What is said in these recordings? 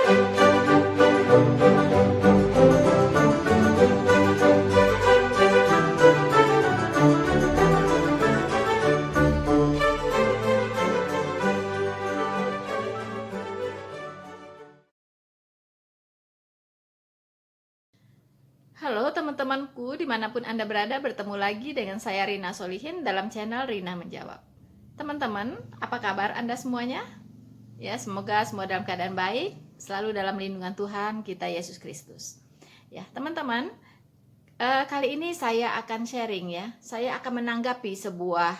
Halo teman-temanku, dimanapun Anda berada, bertemu lagi dengan saya Rina Solihin dalam channel Rina Menjawab. Teman-teman, apa kabar Anda semuanya? Ya, semoga semua dalam keadaan baik, selalu dalam lindungan Tuhan kita Yesus Kristus. Ya, teman-teman, kali ini saya akan sharing ya. Saya akan menanggapi sebuah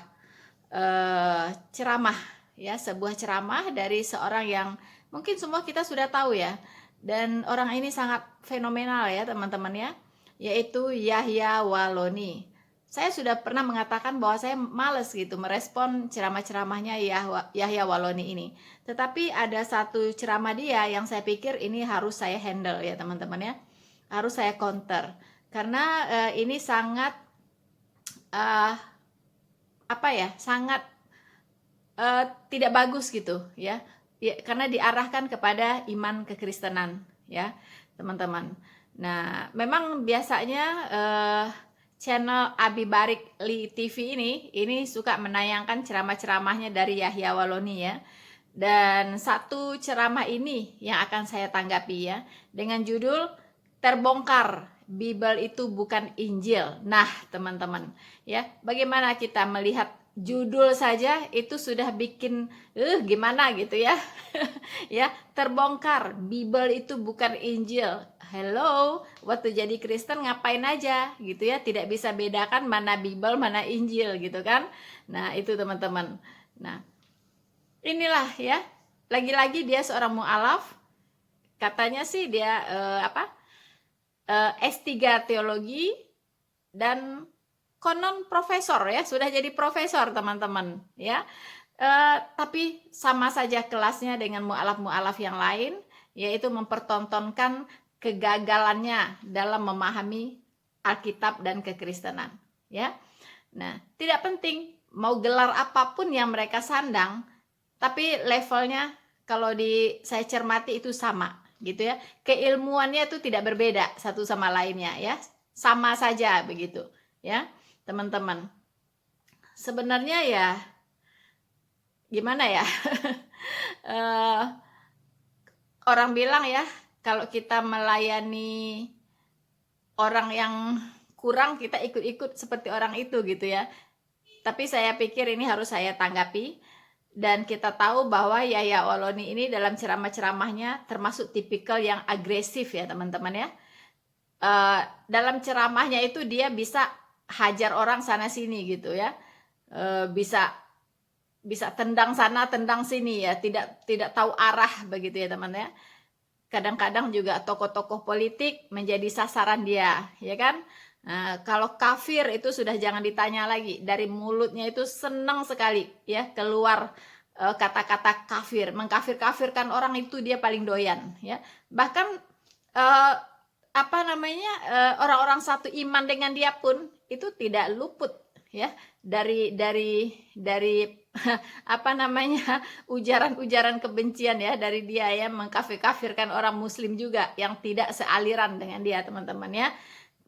ceramah ya, sebuah ceramah dari seorang yang mungkin semua kita sudah tahu ya. Dan orang ini sangat fenomenal ya, teman-teman ya, yaitu Yahya Waloni. Saya sudah pernah mengatakan bahwa saya males gitu merespon ceramah-ceramahnya Yahya Waloni ini. Tetapi ada satu ceramah dia yang saya pikir ini harus saya handle ya, teman-teman ya. Harus saya counter. Karena ini sangat sangat tidak bagus gitu ya. Karena diarahkan kepada iman kekristenan ya, teman-teman. Nah, memang biasanya channel Abi Barik Li TV ini suka menayangkan ceramah-ceramahnya dari Yahya Waloni ya. Dan satu ceramah ini yang akan saya tanggapi ya, dengan judul Terbongkar, Bible itu bukan Injil. Nah, teman-teman, ya, bagaimana kita melihat judul saja itu sudah bikin gimana gitu ya. Ya, terbongkar, Bible itu bukan Injil. Hello, waktu jadi Kristen ngapain aja gitu ya, tidak bisa bedakan mana Bible, mana Injil gitu kan. Nah, itu teman-teman. Nah, inilah ya, lagi-lagi dia seorang mu'alaf. Katanya sih dia S3 teologi dan konon profesor ya, sudah jadi profesor teman-teman ya. Tapi sama saja kelasnya dengan mu'alaf-mu'alaf yang lain, yaitu mempertontonkan kegagalannya dalam memahami Alkitab dan kekristenan ya. Nah, tidak penting mau gelar apapun yang mereka sandang, tapi levelnya kalau saya cermati itu sama gitu ya. Keilmuannya itu tidak berbeda satu sama lainnya ya. Sama saja begitu ya, teman-teman. Sebenarnya ya gimana ya? Orang bilang ya, kalau kita melayani orang yang kurang, kita ikut-ikut seperti orang itu gitu ya. Tapi saya pikir ini harus saya tanggapi. Dan kita tahu bahwa Yahya Waloni ini dalam ceramah-ceramahnya termasuk tipikal yang agresif ya, teman-teman ya. Dalam ceramahnya itu dia bisa hajar orang sana sini gitu ya. Bisa tendang sana tendang sini ya, tidak tahu arah begitu ya, teman ya. Kadang-kadang juga tokoh-tokoh politik menjadi sasaran dia ya kan. Nah, kalau kafir itu sudah jangan ditanya lagi, dari mulutnya itu senang sekali ya keluar kata-kata kafir, mengkafir-kafirkan orang itu dia paling doyan ya. Bahkan orang-orang satu iman dengan dia pun itu tidak luput ya dari ujaran-ujaran kebencian ya dari dia ya, mengkafir-kafirkan orang muslim juga yang tidak sealiran dengan dia, teman-teman ya.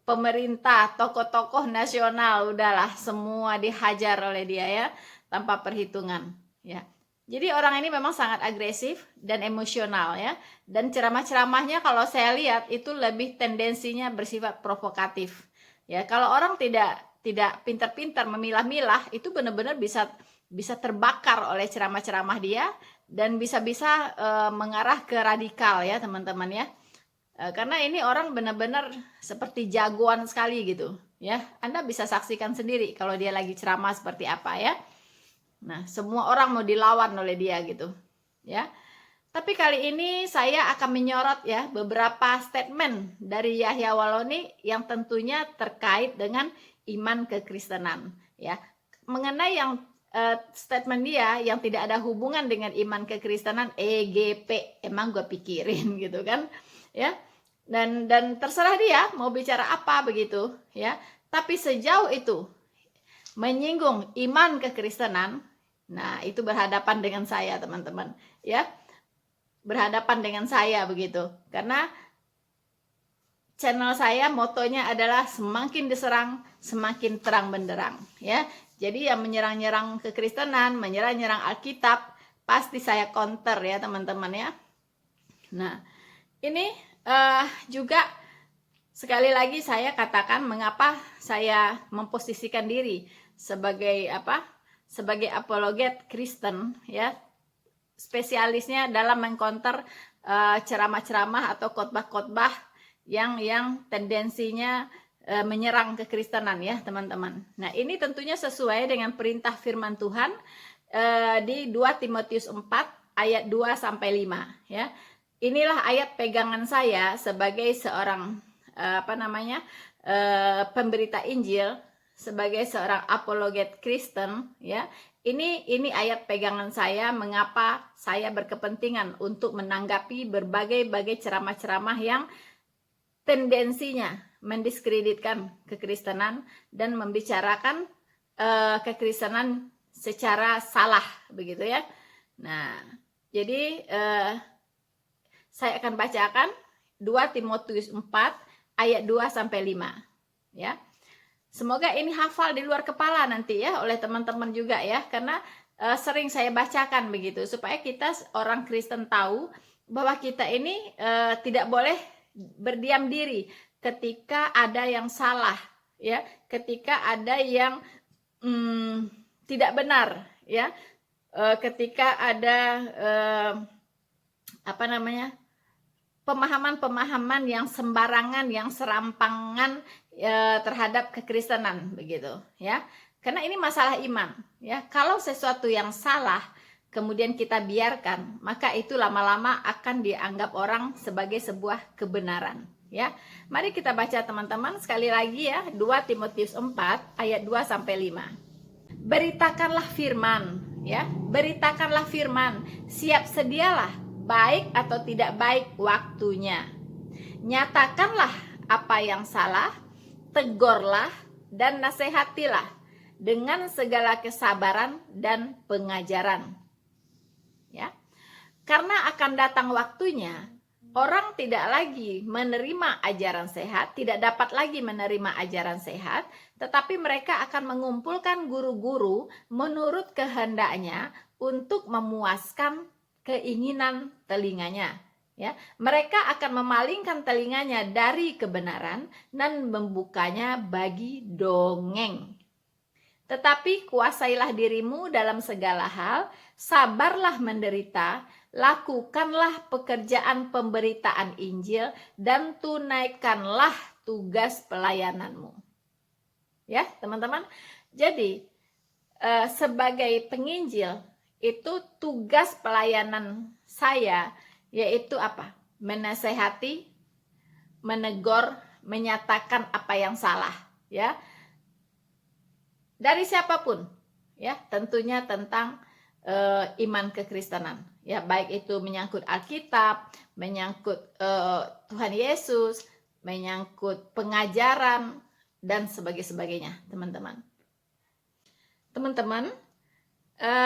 Pemerintah, tokoh-tokoh nasional, udahlah semua dihajar oleh dia ya, tanpa perhitungan ya. Jadi orang ini memang sangat agresif dan emosional ya. Dan ceramah-ceramahnya kalau saya lihat itu lebih tendensinya bersifat provokatif ya. Kalau orang tidak pintar-pintar memilah-milah, itu benar-benar bisa terbakar oleh ceramah-ceramah dia dan bisa-bisa mengarah ke radikal ya, teman-teman ya. Karena ini orang benar-benar seperti jagoan sekali gitu ya. Anda bisa saksikan sendiri kalau dia lagi ceramah seperti apa ya. Nah, semua orang mau dilawan oleh dia gitu ya. Tapi kali ini saya akan menyorot ya beberapa statement dari Yahya Waloni yang tentunya terkait dengan iman kekristenan ya. Mengenai yang statement dia yang tidak ada hubungan dengan iman kekristenan, EGP, emang gue pikirin gitu kan ya. Dan terserah dia mau bicara apa begitu ya. Tapi sejauh itu menyinggung iman kekristenan, nah itu berhadapan dengan saya, teman-teman ya. berhadapan dengan saya begitu. Karena channel saya motonya adalah semakin diserang semakin terang benderang, ya. Jadi yang menyerang-nyerang kekristenan, menyerang-nyerang Alkitab, pasti saya counter ya teman-teman ya. Nah, ini juga sekali lagi saya katakan mengapa saya memposisikan diri sebagai sebagai apologet Kristen ya, spesialisnya dalam mengcounter ceramah-ceramah atau khotbah-khotbah yang tendensinya menyerang kekristenan ya teman-teman. Nah, ini tentunya sesuai dengan perintah firman Tuhan di 2 Timotius 4 ayat 2 sampai 5 ya. Inilah ayat pegangan saya sebagai seorang pemberita Injil, sebagai seorang apologet Kristen ya. Ini ayat pegangan saya mengapa saya berkepentingan untuk menanggapi berbagai ceramah-ceramah yang tendensinya mendiskreditkan kekristenan dan membicarakan kekristenan secara salah begitu ya. Nah, jadi saya akan bacakan 2 Timotius 4 ayat 2 sampai 5 ya. Semoga ini hafal di luar kepala nanti ya oleh teman-teman juga ya, karena sering saya bacakan begitu supaya kita orang Kristen tahu bahwa kita ini tidak boleh berdiam diri ketika ada yang salah ya, ketika ada yang tidak benar ya, ketika ada pemahaman-pemahaman yang sembarangan, yang serampangan terhadap kekristenan begitu ya. Karena ini masalah iman ya. Kalau sesuatu yang salah kemudian kita biarkan, maka itu lama-lama akan dianggap orang sebagai sebuah kebenaran ya. Mari kita baca teman-teman sekali lagi ya, 2 Timotius 4 ayat 2 sampai 5. Beritakanlah firman ya, beritakanlah firman, siap sedialah, baik atau tidak baik waktunya. Nyatakanlah apa yang salah, tegurlah dan nasihatilah dengan segala kesabaran dan pengajaran. Ya. Karena akan datang waktunya, orang tidak lagi menerima ajaran sehat, tidak dapat lagi menerima ajaran sehat, tetapi mereka akan mengumpulkan guru-guru menurut kehendaknya untuk memuaskan keinginan telinganya. Ya, mereka akan memalingkan telinganya dari kebenaran dan membukanya bagi dongeng. Tetapi kuasailah dirimu dalam segala hal, sabarlah menderita, lakukanlah pekerjaan pemberitaan Injil, dan tunaikanlah tugas pelayananmu. Ya, teman-teman. Jadi, sebagai penginjil, itu tugas pelayanan saya, yaitu apa? Menasehati, menegur, menyatakan apa yang salah, ya. Dari siapapun, ya, tentunya tentang iman kekristenan, ya, baik itu menyangkut Alkitab, menyangkut Tuhan Yesus, menyangkut pengajaran dan sebagainya, teman-teman. Teman-teman,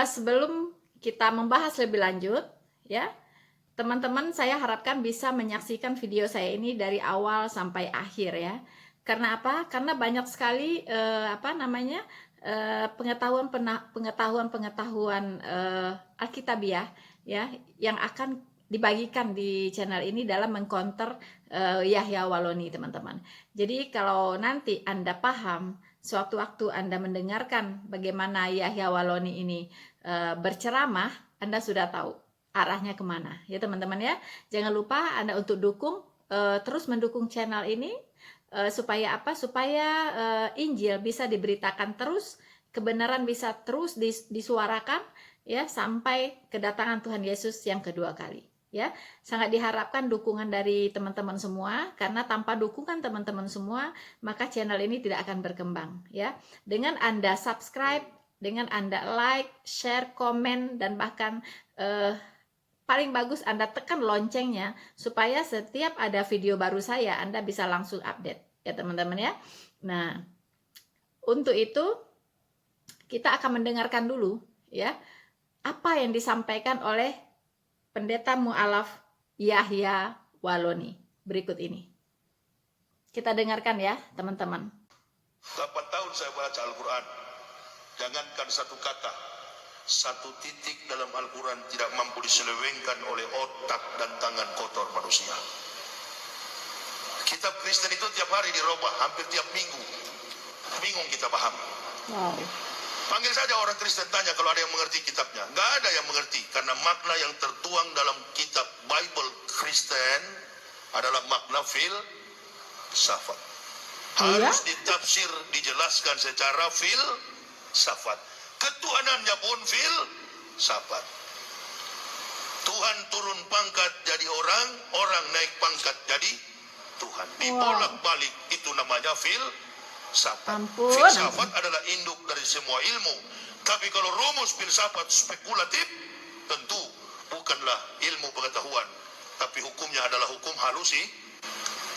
sebelum kita membahas lebih lanjut, ya, teman-teman saya harapkan bisa menyaksikan video saya ini dari awal sampai akhir ya. Karena apa? Karena banyak sekali pengetahuan Alkitabiah ya yang akan dibagikan di channel ini dalam mengcounter Yahya Waloni, teman-teman. Jadi kalau nanti Anda paham, sewaktu-waktu Anda mendengarkan bagaimana Yahya Waloni ini berceramah, Anda sudah tahu arahnya kemana ya teman-teman ya. Jangan lupa Anda untuk dukung, terus mendukung channel ini supaya apa? Supaya Injil bisa diberitakan terus, kebenaran bisa terus disuarakan ya sampai kedatangan Tuhan Yesus yang kedua kali. Ya, sangat diharapkan dukungan dari teman-teman semua, karena tanpa dukungan teman-teman semua maka channel ini tidak akan berkembang ya. Dengan Anda subscribe, dengan Anda like, share, komen, dan bahkan paling bagus Anda tekan loncengnya supaya setiap ada video baru saya Anda bisa langsung update ya teman-teman ya. Nah, untuk itu kita akan mendengarkan dulu ya apa yang disampaikan oleh pendeta mualaf Yahya Waloni berikut ini. Kita dengarkan ya teman-teman. 8 tahun saya baca Al-Quran. Jangankan satu kata, satu titik dalam Al-Quran tidak mampu diselewengkan oleh otak dan tangan kotor manusia. Kitab Kristen itu tiap hari dirubah, hampir tiap minggu. Bingung kita paham. Wow. Panggil saja orang Kristen, tanya kalau ada yang mengerti kitabnya. Nggak ada yang mengerti, karena makna yang tertuang dalam kitab Bible Kristen adalah makna filsafat. Harus ditafsir, dijelaskan secara filsafat. Ketuhanannya pun filsafat. Tuhan turun pangkat jadi orang, orang naik pangkat jadi Tuhan. Dibolak-balik, itu namanya filsafat. Filsafat adalah induk dari semua ilmu. Tapi kalau rumus filsafat spekulatif, tentu bukanlah ilmu pengetahuan, tapi hukumnya adalah hukum halusi.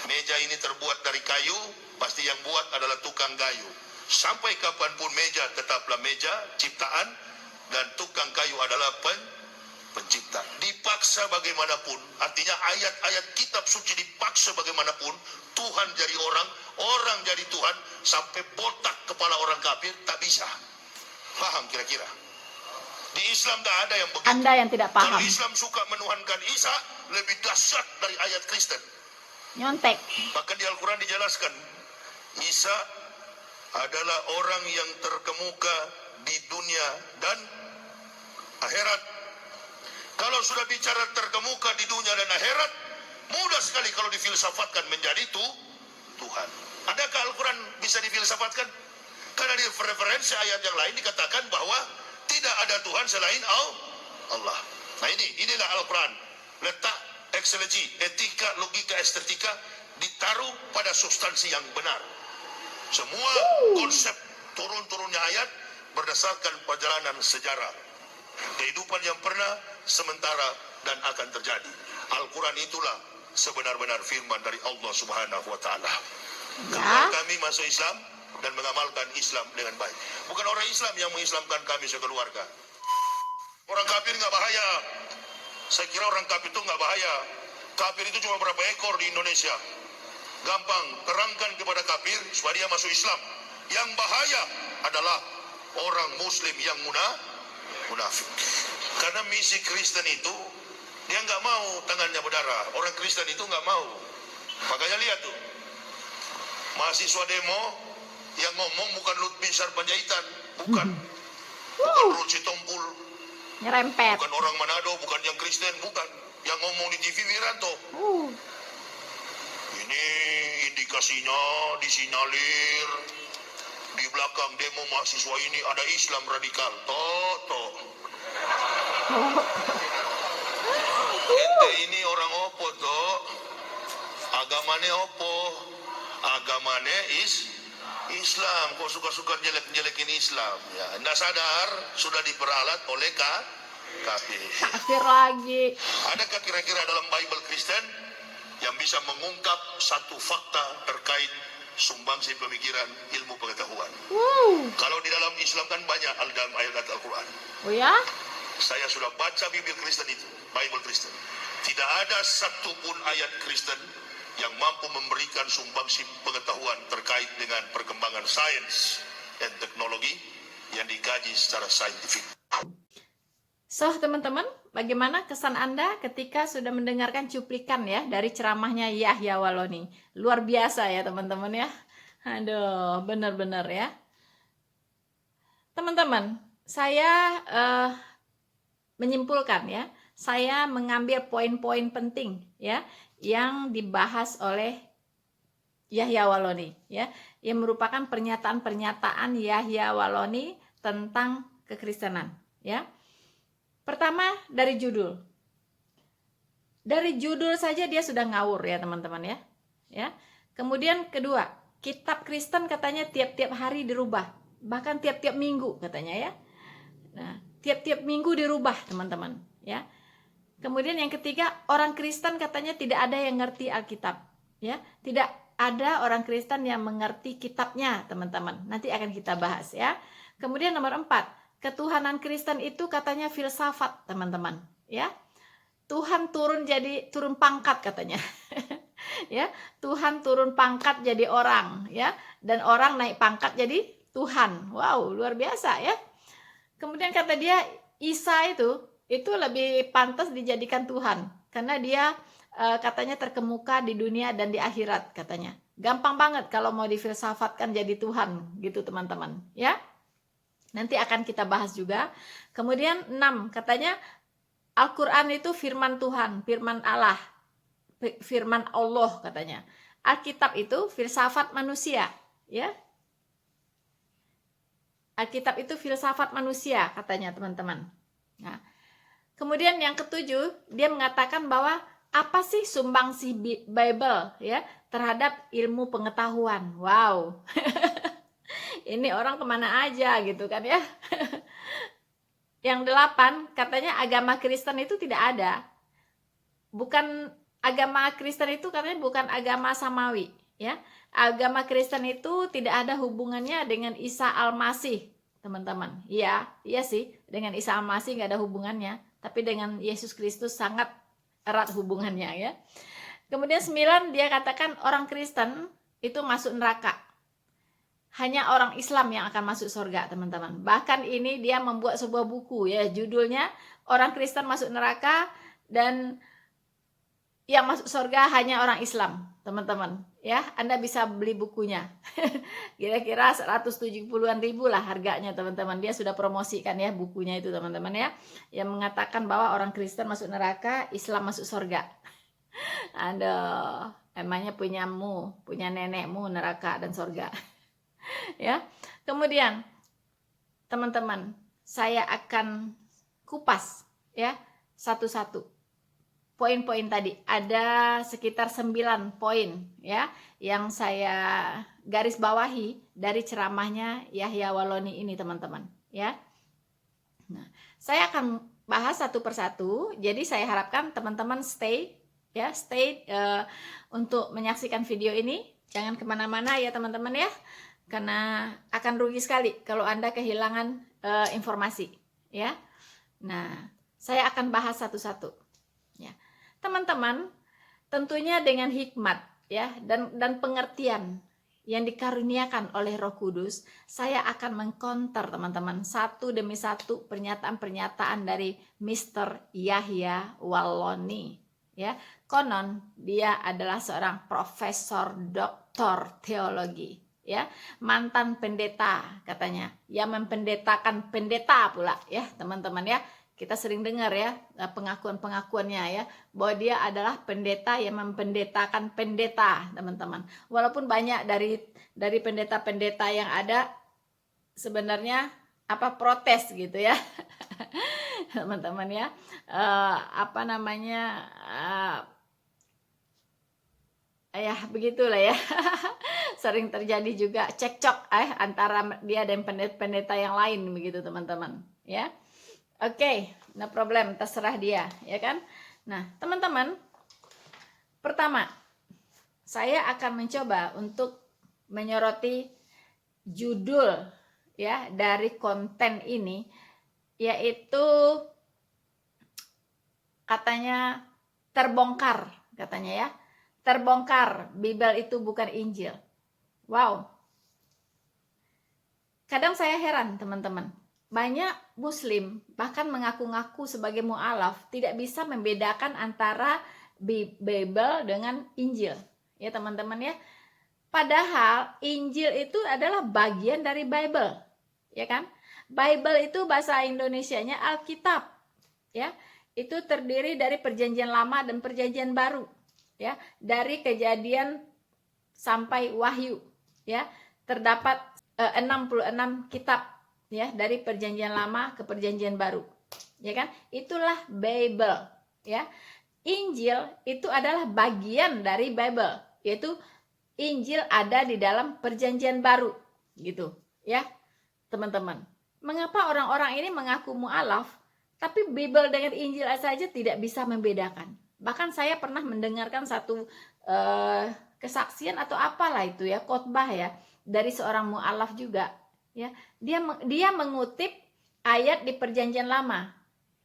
Meja ini terbuat dari kayu, pasti yang buat adalah tukang kayu. Sampai kapanpun meja tetaplah meja ciptaan, dan tukang kayu adalah pencipta. Dipaksa bagaimanapun, artinya ayat-ayat kitab suci dipaksa bagaimanapun, Tuhan jadi orang, orang jadi Tuhan, sampai botak kepala orang kafir tak bisa. Paham kira-kira? Di Islam tak ada yang begitu. Anda yang tidak paham. Kalau Islam suka menuhankan Isa, lebih dahsyat dari ayat Kristen. Nyontek. Bahkan di Al-Quran dijelaskan, Isa adalah orang yang terkemuka di dunia dan akhirat. Kalau sudah bicara terkemuka di dunia dan akhirat, mudah sekali kalau difilsafatkan menjadi Tuhan. Adakah Al-Quran bisa difilsafatkan? Karena di referensi ayat yang lain dikatakan bahwa tidak ada Tuhan selain Allah. Nah inilah Al-Quran. Letak eksegesi, etika, logika, estetika ditaruh pada substansi yang benar. Semua konsep turun-turunnya ayat berdasarkan perjalanan sejarah. Kehidupan yang pernah, sementara, dan akan terjadi. Al-Quran itulah sebenar-benar firman dari Allah Subhanahu wa Ta'ala. Kami masuk Islam dan mengamalkan Islam dengan baik. Bukan orang Islam yang mengislamkan kami sekeluarga. Orang kafir nggak bahaya. Saya kira orang kafir itu nggak bahaya. Kafir itu cuma berapa ekor di Indonesia. Gampang, terangkan kepada kafir supaya dia masuk Islam. Yang bahaya adalah orang Muslim yang munafik. Karena misi Kristen itu, dia nggak mau tangannya berdarah. Orang Kristen itu nggak mau. Makanya lihat tuh, mahasiswa demo yang ngomong bukan Lut Binsar Panjaitan, bukan Ruth Sitompul, nyerempet. Bukan orang Manado, bukan yang Kristen, bukan. Yang ngomong di TV Wiranto. Ini indikasinya disinyalir di belakang demo mahasiswa ini ada Islam radikal. Toto. Ente ini orang opo toh? Agamane opo? Agamane Islam. Kok suka-suka jelek-jelekin Islam? Ya, anda sadar sudah diperalat oleh kafir. Kafir lagi. Adakah kira-kira dalam Bible Kristen yang bisa mengungkap satu fakta terkait sumbangsi pemikiran ilmu pengetahuan? Kalau di dalam Islam kan banyak dalam ayat Al-Quran. Oh ya? Saya sudah baca Bible Kristen itu, Bible Kristen. Tidak ada satupun ayat Kristen yang mampu memberikan sumbangsi pengetahuan terkait dengan perkembangan sains dan teknologi yang dikaji secara saintifik. So, teman-teman, bagaimana kesan Anda ketika sudah mendengarkan cuplikan ya dari ceramahnya Yahya Waloni? Luar biasa ya, teman-teman ya. Aduh, benar-benar ya. Teman-teman, saya menyimpulkan ya, saya mengambil poin-poin penting ya yang dibahas oleh Yahya Waloni ya, yang merupakan pernyataan-pernyataan Yahya Waloni tentang kekristenan ya. Pertama, dari judul. Dari judul saja dia sudah ngawur ya, teman-teman ya. Ya. Kemudian kedua, kitab Kristen katanya tiap-tiap hari dirubah, bahkan tiap-tiap minggu katanya ya. Nah, tiap-tiap minggu dirubah, teman-teman ya. Kemudian yang ketiga, orang Kristen katanya tidak ada yang ngerti Alkitab ya. Tidak ada orang Kristen yang mengerti kitabnya, teman-teman. Nanti akan kita bahas ya. Kemudian nomor 4, ketuhanan Kristen itu katanya filsafat, teman-teman ya. Tuhan turun pangkat katanya. Ya, Tuhan turun pangkat jadi orang, ya, dan orang naik pangkat jadi Tuhan. Wow, luar biasa ya. Kemudian kata dia, Isa itu lebih pantas dijadikan Tuhan karena dia katanya terkemuka di dunia dan di akhirat katanya. Gampang banget kalau mau difilsafatkan jadi Tuhan gitu teman-teman, ya. Nanti akan kita bahas juga. Kemudian 6, katanya Al-Quran itu firman Tuhan, firman Allah, firman Allah katanya. Alkitab itu filsafat manusia, ya. Alkitab itu filsafat manusia katanya teman-teman. Nah, kemudian yang ketujuh, dia mengatakan bahwa apa sih sumbangsi Bible ya terhadap ilmu pengetahuan. Wow. Ini orang kemana aja gitu kan ya. Yang 8, katanya agama Kristen itu tidak ada. Bukan agama Kristen itu katanya bukan agama samawi, ya. Agama Kristen itu tidak ada hubungannya dengan Isa Al-Masih, teman-teman. Iya sih, dengan Isa Al-Masih nggak ada hubungannya, tapi dengan Yesus Kristus sangat erat hubungannya ya. Kemudian 9, dia katakan orang Kristen itu masuk neraka. Hanya orang Islam yang akan masuk surga, teman-teman. Bahkan ini dia membuat sebuah buku ya, judulnya Orang Kristen Masuk Neraka dan yang masuk surga hanya orang Islam, teman-teman. Ya, Anda bisa beli bukunya. Kira-kira 170-an ribu lah harganya, teman-teman. Dia sudah promosikan ya bukunya itu, teman-teman ya. Yang mengatakan bahwa orang Kristen masuk neraka, Islam masuk surga. Aduh, emangnya punya nenekmu neraka dan surga. Ya. Kemudian teman-teman, saya akan kupas ya satu-satu poin-poin tadi. Ada sekitar 9 poin ya yang saya garis bawahi dari ceramahnya Yahya Walloni ini, teman-teman ya. Nah, saya akan bahas satu persatu. Jadi saya harapkan teman-teman stay untuk menyaksikan video ini. Jangan kemana-mana ya teman-teman ya, karena akan rugi sekali kalau Anda kehilangan informasi ya. Nah, saya akan bahas satu-satu ya. Teman-teman, tentunya dengan hikmat ya dan pengertian yang dikaruniakan oleh Roh Kudus, saya akan mengcounter teman-teman satu demi satu pernyataan-pernyataan dari Mr. Yahya Walloni ya. Konon dia adalah seorang profesor doktor teologi ya, mantan pendeta katanya, yang mempendetakan pendeta pula ya teman-teman ya. Kita sering dengar ya pengakuan-pengakuannya ya, bahwa dia adalah pendeta yang mempendetakan pendeta, teman-teman. Walaupun banyak dari pendeta-pendeta yang ada sebenarnya protes gitu ya. Teman-teman ya. Ya begitulah ya. Sering terjadi juga cekcok antara dia dan pendeta yang lain begitu, teman-teman ya. Oke, no problem, terserah dia ya kan. Nah teman-teman, pertama saya akan mencoba untuk menyoroti judul ya dari konten ini, yaitu katanya terbongkar, katanya ya, terbongkar Bible itu bukan Injil. Wow, kadang saya heran teman-teman, banyak Muslim bahkan mengaku-ngaku sebagai mu'alaf tidak bisa membedakan antara Bible dengan Injil ya teman-teman ya. Padahal Injil itu adalah bagian dari Bible ya kan. Bible itu bahasa Indonesianya Alkitab ya. Itu terdiri dari Perjanjian Lama dan Perjanjian Baru ya, dari Kejadian sampai Wahyu ya. Terdapat 66 kitab ya, dari Perjanjian Lama ke Perjanjian Baru ya kan. Itulah Bible ya. Injil itu adalah bagian dari Bible, yaitu Injil ada di dalam Perjanjian Baru gitu ya teman-teman. Mengapa orang-orang ini mengaku mu'alaf tapi Bible dengan Injil saja tidak bisa membedakan? Bahkan saya pernah mendengarkan satu kesaksian atau apalah itu ya, khotbah ya, dari seorang mu'alaf juga ya. Dia mengutip ayat di Perjanjian Lama.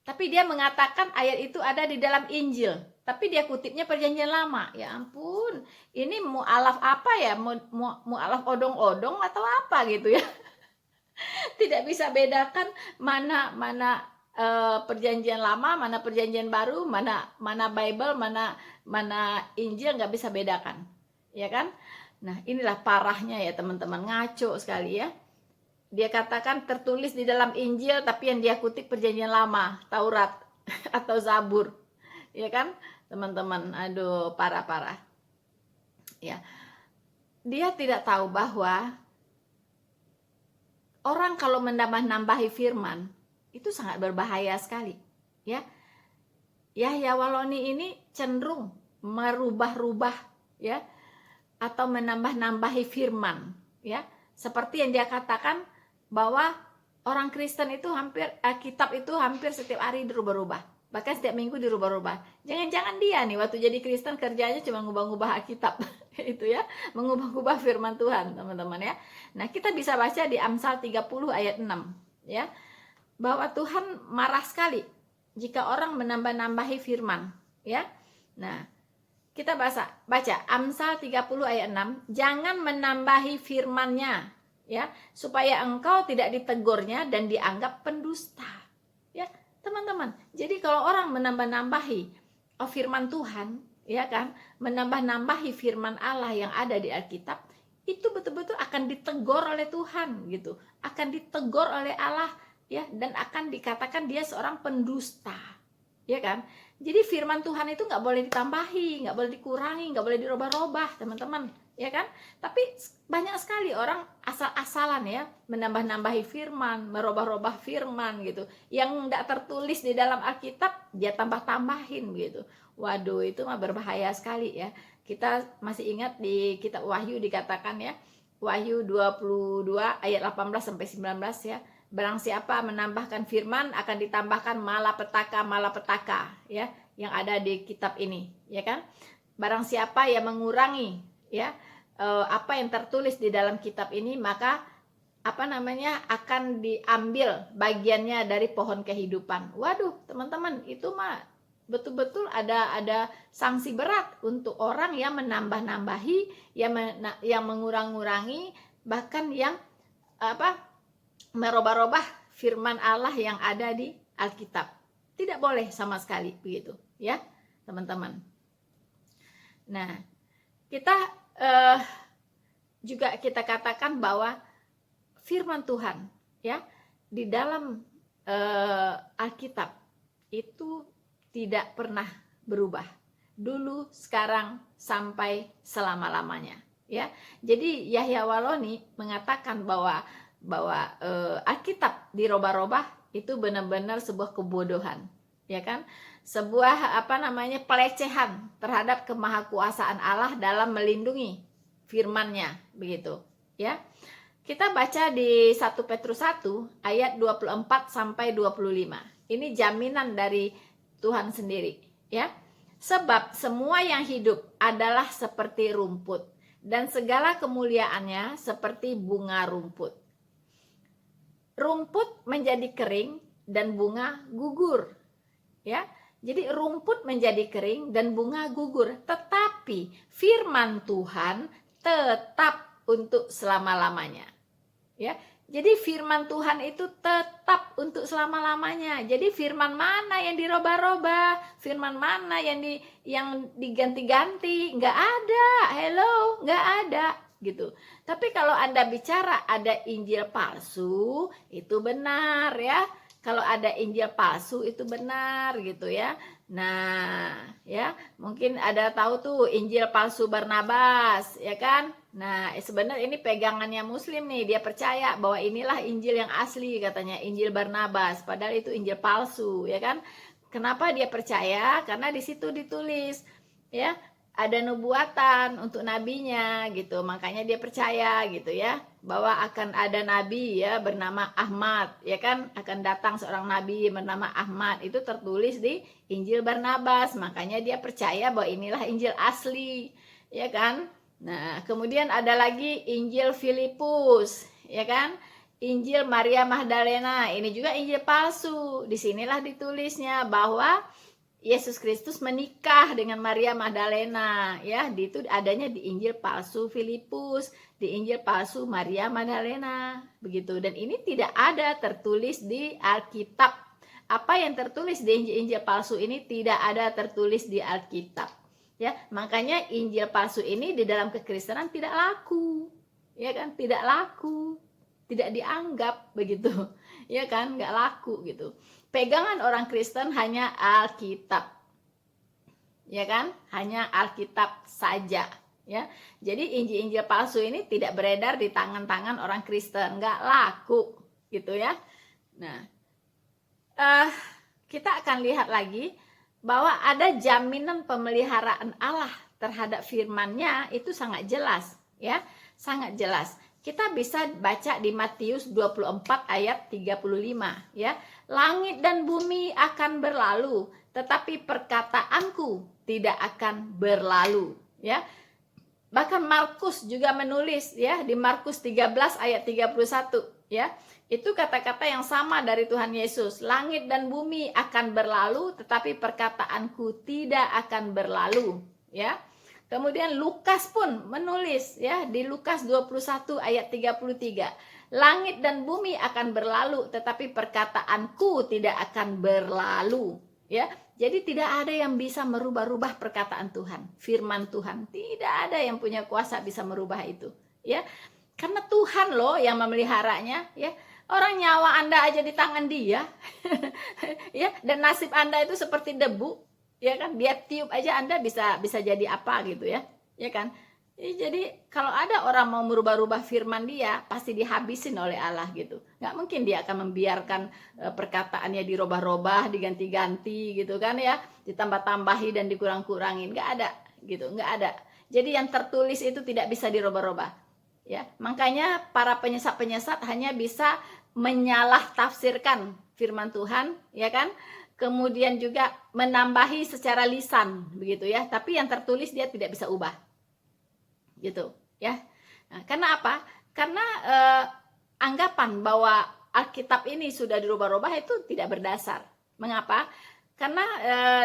Tapi dia mengatakan ayat itu ada di dalam Injil, tapi dia kutipnya Perjanjian Lama. Ya ampun, ini mu'alaf apa ya? Mu'alaf odong-odong atau apa gitu ya? Tidak bisa bedakan mana Perjanjian Lama, mana Perjanjian Baru, mana Bible, mana Injil, nggak bisa bedakan, ya kan? Nah, inilah parahnya ya teman-teman, ngaco sekali ya. Dia katakan tertulis di dalam Injil, tapi yang dia kutip Perjanjian Lama, Taurat atau Zabur, ya kan, teman-teman? Aduh, parah-parah. Ya, dia tidak tahu bahwa orang kalau menambah-nambahi firman itu sangat berbahaya sekali, ya. Yahya Waloni ini cenderung merubah-rubah, ya, atau menambah-nambahi firman, ya. Seperti yang dia katakan bahwa orang Kristen itu kitab itu hampir setiap hari dirubah-rubah, bahkan setiap minggu dirubah-rubah. Jangan-jangan dia nih waktu jadi Kristen kerjanya cuma ngubah-ngubah Alkitab itu ya, mengubah-ubah firman Tuhan, teman-teman ya. Nah, kita bisa baca di Amsal 30 ayat 6 ya, bahwa Tuhan marah sekali jika orang menambah-nambahi firman ya. Nah, kita baca Amsal 30 ayat 6, jangan menambahi firman-Nya ya, supaya engkau tidak ditegurnya dan dianggap pendusta. Ya, teman-teman. Jadi kalau orang menambah-nambahi firman Tuhan, ya kan, menambah-nambahi firman Allah yang ada di Alkitab, itu betul-betul akan ditegur oleh Tuhan gitu, akan ditegur oleh Allah ya, dan akan dikatakan dia seorang pendusta, ya kan. Jadi firman Tuhan itu nggak boleh ditambahi, nggak boleh dikurangi, nggak boleh dirubah-rubah, teman-teman, ya kan. Tapi banyak sekali orang asal-asalan ya, menambah-nambahi firman, merubah-rubah firman gitu, yang nggak tertulis di dalam Alkitab dia tambah-tambahin gitu. Waduh, itu mah berbahaya sekali ya. Kita masih ingat di kitab Wahyu dikatakan ya, Wahyu 22 ayat 18 sampai 19 ya. Barang siapa menambahkan firman akan ditambahkan malapetaka ya, yang ada di kitab ini, ya kan? Barang siapa yang mengurangi ya apa yang tertulis di dalam kitab ini, maka akan diambil bagiannya dari pohon kehidupan. Waduh, teman-teman, itu mah betul-betul ada sanksi berat untuk orang yang menambah-nambahi, yang mengurang-ngurangi, bahkan yang merubah-rubah firman Allah yang ada di Alkitab. Tidak boleh sama sekali begitu, ya, teman-teman. Nah, kita juga kita katakan bahwa firman Tuhan, ya, di dalam Alkitab itu tidak pernah berubah. Dulu, sekarang, sampai selama-lamanya, ya. Jadi Yahya Waloni mengatakan bahwa Alkitab dirubah-rubah itu benar-benar sebuah kebodohan, ya kan? Sebuah pelecehan terhadap kemahakuasaan Allah dalam melindungi firman-Nya, begitu, ya. Kita baca di 1 Petrus 1 ayat 24 sampai 25. Ini jaminan dari Tuhan sendiri, ya. Sebab semua yang hidup adalah seperti rumput, dan segala kemuliaannya seperti bunga rumput. Rumput menjadi kering dan bunga gugur, ya. Jadi rumput menjadi kering dan bunga gugur, tetapi firman Tuhan tetap untuk selama-lamanya, ya. Jadi firman Tuhan itu tetap untuk selama-lamanya. Jadi firman mana yang dirubah-rubah, firman mana yang diganti-ganti, nggak ada. Hello, nggak ada gitu. Tapi kalau Anda bicara ada Injil palsu, itu benar ya. Kalau ada Injil palsu itu benar gitu ya. Nah, ya, mungkin ada tahu tuh Injil palsu Barnabas, ya kan? Nah, sebenarnya ini pegangannya Muslim nih, dia percaya bahwa inilah Injil yang asli, katanya Injil Barnabas, padahal itu Injil palsu, ya kan? Kenapa dia percaya? Karena di situ ditulis, ya, ada nubuatan untuk nabinya gitu, makanya dia percaya gitu ya, bahwa akan ada nabi ya bernama Ahmad, ya kan, akan datang seorang nabi bernama Ahmad, itu tertulis di Injil Barnabas, makanya dia percaya bahwa inilah Injil asli, ya kan. Nah, kemudian ada lagi Injil Filipus, ya kan, Injil Maria Magdalena, ini juga Injil palsu. Disinilah ditulisnya bahwa Yesus Kristus menikah dengan Maria Magdalena, ya. Itu adanya di Injil palsu Filipus, di Injil palsu Maria Magdalena, begitu. Dan ini tidak ada tertulis di Alkitab. Apa yang tertulis di Injil palsu ini tidak ada tertulis di Alkitab, ya. Makanya Injil palsu ini di dalam kekristenan tidak laku, ya kan? Tidak laku, tidak dianggap, begitu, ya kan? Nggak laku gitu. Pegangan orang Kristen hanya Alkitab, ya kan? Hanya Alkitab saja, ya. Jadi Injil-Injil palsu ini tidak beredar di tangan-tangan orang Kristen, nggak laku, gitu ya. Nah, kita akan lihat lagi bahwa ada jaminan pemeliharaan Allah terhadap firman-Nya itu sangat jelas, ya, sangat jelas. Kita bisa baca di Matius 24 ayat 35, ya. Langit dan bumi akan berlalu, tetapi perkataanku tidak akan berlalu, ya. Bahkan Markus juga menulis, ya, di Markus 13 ayat 31, ya. Itu kata-kata yang sama dari Tuhan Yesus. Langit dan bumi akan berlalu, tetapi perkataanku tidak akan berlalu, ya. Kemudian Lukas pun menulis, ya, di Lukas 21 ayat 33. Langit dan bumi akan berlalu, tetapi perkataanku tidak akan berlalu, ya. Jadi tidak ada yang bisa merubah-rubah perkataan Tuhan, firman Tuhan. Tidak ada yang punya kuasa bisa merubah itu, ya. Karena Tuhan loh yang memeliharanya, ya. Orang nyawa Anda aja di tangan Dia. Ya, dan nasib Anda itu seperti debu, ya kan? Dia tiup aja Anda bisa jadi apa gitu ya. Ya kan? Jadi kalau ada orang mau merubah-rubah firman Dia, pasti dihabisin oleh Allah gitu. Nggak mungkin Dia akan membiarkan perkataannya dirubah-rubah, diganti-ganti gitu kan ya, ditambah-tambahi dan dikurang-kurangin. Nggak ada gitu, nggak ada. Jadi yang tertulis itu tidak bisa dirubah-rubah, ya. Makanya para penyesat-penyesat hanya bisa menyalah tafsirkan firman Tuhan, ya kan? Kemudian juga menambahi secara lisan, begitu ya. Tapi yang tertulis dia tidak bisa ubah, gitu ya. Nah, karena apa? Karena anggapan bahwa Alkitab ini sudah dirubah-rubah itu tidak berdasar. Mengapa? Karena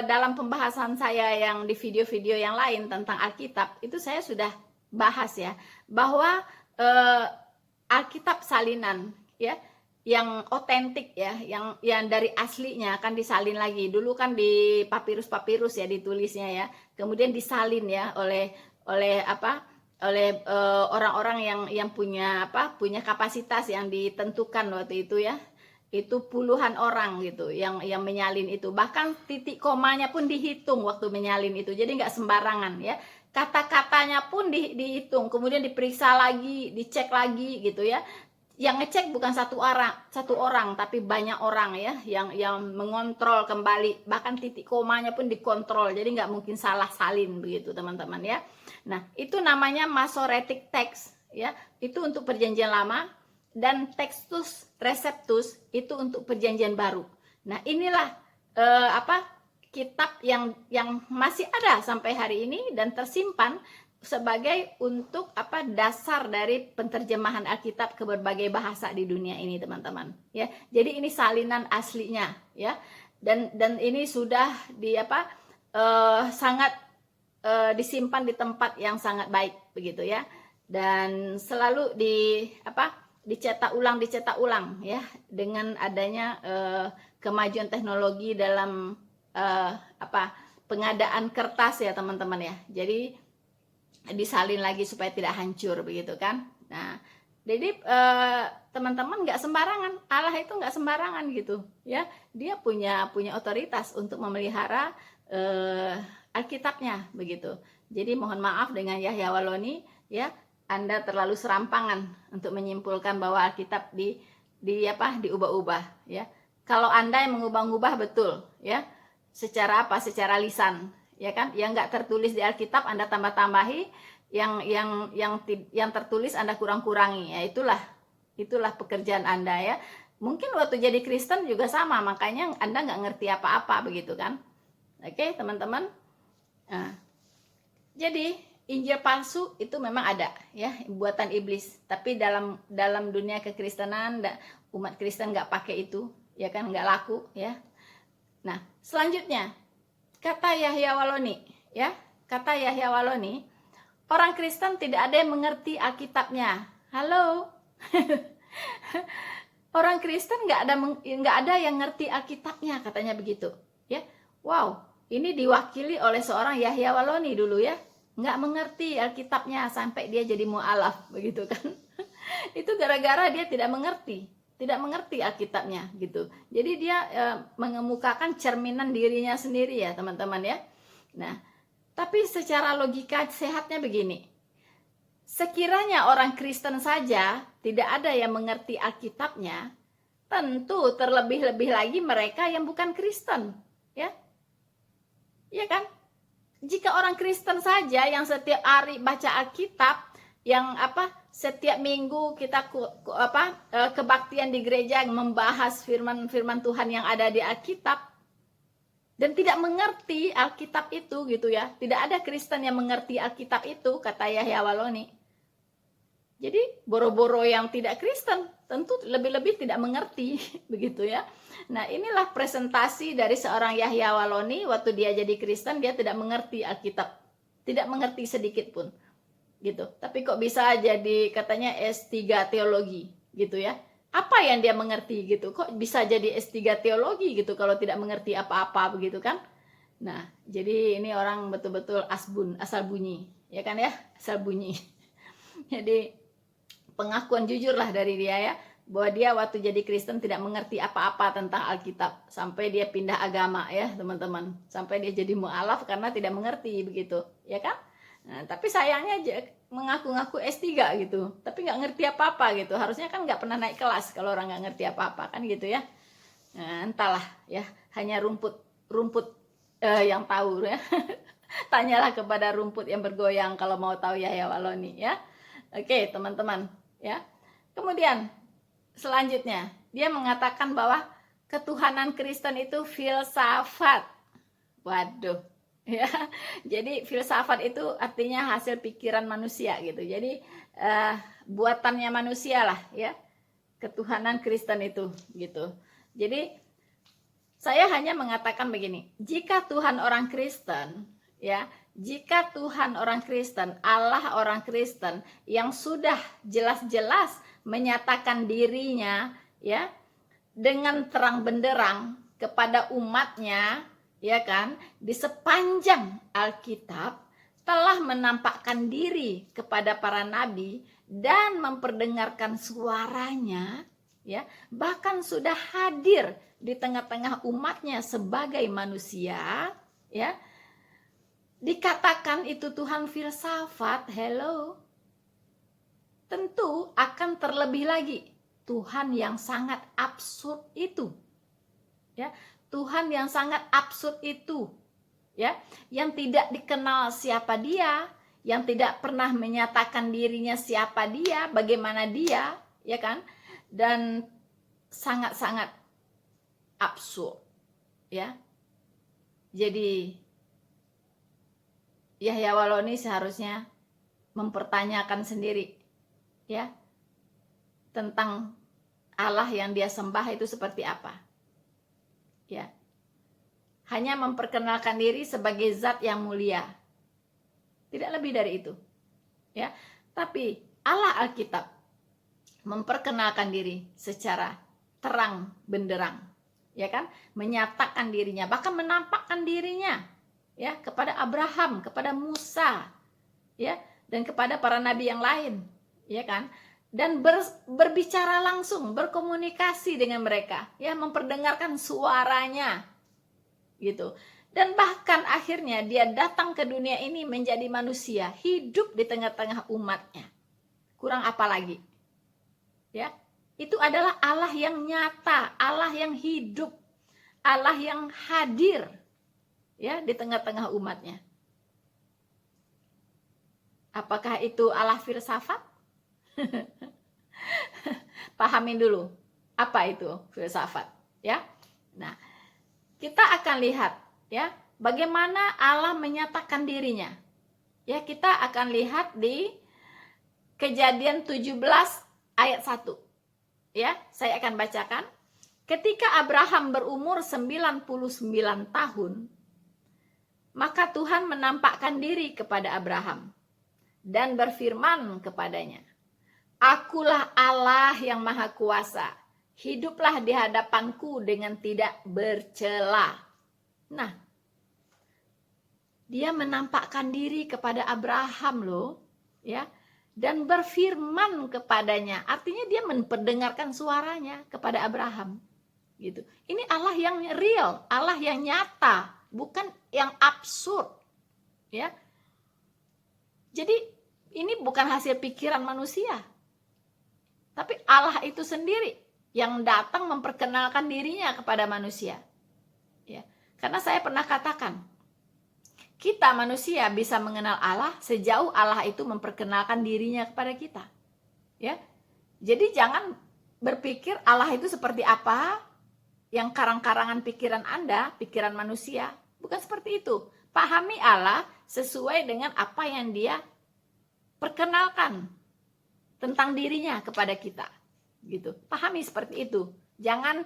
dalam pembahasan saya yang di video-video yang lain tentang Alkitab itu saya sudah bahas ya, bahwa Alkitab salinan, ya, yang otentik ya, yang dari aslinya akan disalin lagi. Dulu kan di papirus-papirus ya ditulisnya ya, kemudian disalin ya oleh orang-orang yang punya kapasitas yang ditentukan waktu itu ya. Itu puluhan orang gitu yang menyalin itu. Bahkan titik komanya pun dihitung waktu menyalin itu. Jadi nggak sembarangan ya. Kata-katanya pun dihitung, kemudian diperiksa lagi, dicek lagi gitu ya. Yang ngecek bukan satu orang tapi banyak orang ya yang mengontrol kembali, bahkan titik komanya pun dikontrol, jadi nggak mungkin salah salin begitu teman-teman ya. Nah itu namanya Masoretic Text ya, itu untuk perjanjian lama, dan Textus Receptus itu untuk perjanjian baru. Nah inilah kitab yang masih ada sampai hari ini dan tersimpan sebagai untuk dasar dari penterjemahan Alkitab ke berbagai bahasa di dunia ini teman-teman ya. Jadi ini salinan aslinya ya, dan ini sudah sangat disimpan di tempat yang sangat baik begitu ya, dan selalu dicetak ulang ya, dengan adanya kemajuan teknologi dalam pengadaan kertas ya teman-teman ya. Jadi disalin lagi supaya tidak hancur begitu kan. Nah jadi teman-teman nggak sembarangan, Allah itu nggak sembarangan gitu ya. Dia punya otoritas untuk memelihara Alkitabnya begitu. Jadi mohon maaf dengan Yahya Waloni ya, Anda terlalu serampangan untuk menyimpulkan bahwa Alkitab diubah-ubah ya. Kalau Anda yang mengubah-ubah betul ya, secara secara lisan ya kan, yang nggak tertulis di Alkitab Anda tambah-tambahi, yang tertulis Anda kurang-kurangi ya. Itulah pekerjaan Anda ya. Mungkin waktu jadi Kristen juga sama, makanya Anda nggak ngerti apa-apa begitu kan. Oke teman-teman. Nah, jadi Injil palsu itu memang ada ya, buatan iblis. Tapi dalam dunia kekristenan umat Kristen nggak pakai itu, ya kan, nggak laku ya. Nah, selanjutnya kata Yahya Waloni ya, kata Yahya Waloni, orang Kristen tidak ada yang mengerti Alkitabnya. Halo. Orang Kristen nggak ada yang ngerti Alkitabnya, katanya begitu ya. Wow, ini diwakili oleh seorang Yahya Waloni dulu ya, nggak mengerti Alkitabnya sampai dia jadi mu'alaf begitu kan. Itu gara-gara dia tidak mengerti Alkitabnya gitu. Jadi dia mengemukakan cerminan dirinya sendiri ya teman-teman ya. Nah, tapi secara logika sehatnya begini, sekiranya orang Kristen saja tidak ada yang mengerti Alkitabnya, tentu terlebih-lebih lagi mereka yang bukan Kristen ya. Iya kan? Jika orang Kristen saja yang setiap hari baca Alkitab, yang setiap minggu kita kebaktian di gereja membahas firman Tuhan yang ada di Alkitab dan tidak mengerti Alkitab itu gitu ya. Tidak ada Kristen yang mengerti Alkitab itu, kata Yahya Waloni. Jadi boro-boro yang tidak Kristen tentu lebih-lebih tidak mengerti begitu ya. Nah, inilah presentasi dari seorang Yahya Waloni waktu dia jadi Kristen, dia tidak mengerti Alkitab. Tidak mengerti sedikit pun. Gitu. Tapi kok bisa jadi katanya S3 teologi gitu ya. Apa yang dia mengerti gitu? Kok bisa jadi S3 teologi gitu kalau tidak mengerti apa-apa begitu kan? Nah, jadi ini orang betul-betul asal bunyi, ya kan ya? Asal bunyi. Jadi pengakuan jujur lah dari dia ya, bahwa dia waktu jadi Kristen tidak mengerti apa-apa tentang Alkitab sampai dia pindah agama ya teman-teman, sampai dia jadi mu'alaf karena tidak mengerti begitu ya kan. Nah, tapi sayangnya mengaku-ngaku S3 gitu tapi nggak ngerti apa-apa gitu. Harusnya kan nggak pernah naik kelas kalau orang nggak ngerti apa-apa kan gitu ya. Nah, entahlah ya, hanya rumput yang tahu ya. Tanyalah kepada rumput yang bergoyang kalau mau tahu Yahya Waloni ya. Oke teman-teman ya. Kemudian selanjutnya dia mengatakan bahwa ketuhanan Kristen itu filsafat. Waduh ya. Jadi filsafat itu artinya hasil pikiran manusia gitu. Jadi buatannya manusia lah ya. Ketuhanan Kristen itu gitu. Jadi saya hanya mengatakan begini, jika Tuhan orang Kristen ya, jika Tuhan orang Kristen, Allah orang Kristen yang sudah jelas-jelas menyatakan dirinya ya dengan terang benderang kepada umatnya ya kan, di sepanjang Alkitab telah menampakkan diri kepada para nabi dan memperdengarkan suaranya ya, bahkan sudah hadir di tengah-tengah umatnya sebagai manusia ya. Dikatakan itu Tuhan filsafat, hello. Tentu akan terlebih lagi Tuhan yang sangat absurd itu. Ya, Tuhan yang sangat absurd itu. Ya, yang tidak dikenal siapa dia, yang tidak pernah menyatakan dirinya siapa dia, bagaimana dia, ya kan? Dan sangat-sangat absurd. Ya. Jadi Yahya Waloni seharusnya mempertanyakan sendiri ya tentang Allah yang dia sembah itu seperti apa. Ya. Hanya memperkenalkan diri sebagai zat yang mulia. Tidak lebih dari itu. Ya. Tapi Allah Alkitab memperkenalkan diri secara terang benderang. Ya kan? Menyatakan dirinya, bahkan menampakkan dirinya ya kepada Abraham, kepada Musa, ya, dan kepada para nabi yang lain, ya kan? Dan berbicara langsung, berkomunikasi dengan mereka, ya, memperdengarkan suaranya, gitu. Dan bahkan akhirnya dia datang ke dunia ini menjadi manusia, hidup di tengah-tengah umatnya. Kurang apa lagi? Ya, itu adalah Allah yang nyata, Allah yang hidup, Allah yang hadir ya di tengah-tengah umatnya. Apakah itu Allah filsafat? Pahamin dulu apa itu filsafat ya. Nah, kita akan lihat ya bagaimana Allah menyatakan dirinya Ya, kita akan lihat di Kejadian 17 ayat 1. Ya, saya akan bacakan. Ketika Abraham berumur 99 tahun, maka Tuhan menampakkan diri kepada Abraham dan berfirman kepadanya, "Akulah Allah yang Maha Kuasa. Hiduplah di hadapanku dengan tidak bercela." Nah, dia menampakkan diri kepada Abraham loh, ya, dan berfirman kepadanya. Artinya dia memperdengarkan suaranya kepada Abraham, gitu. Ini Allah yang real, Allah yang nyata, bukan yang absurd, ya. Jadi ini bukan hasil pikiran manusia, tapi Allah itu sendiri yang datang memperkenalkan dirinya kepada manusia. Ya, karena saya pernah katakan, kita manusia bisa mengenal Allah sejauh Allah itu memperkenalkan dirinya kepada kita. Ya, jadi jangan berpikir Allah itu seperti apa yang karang-karangan pikiran Anda, pikiran manusia. Bukan seperti itu. Pahami Allah sesuai dengan apa yang Dia perkenalkan tentang dirinya kepada kita, gitu. Pahami seperti itu. Jangan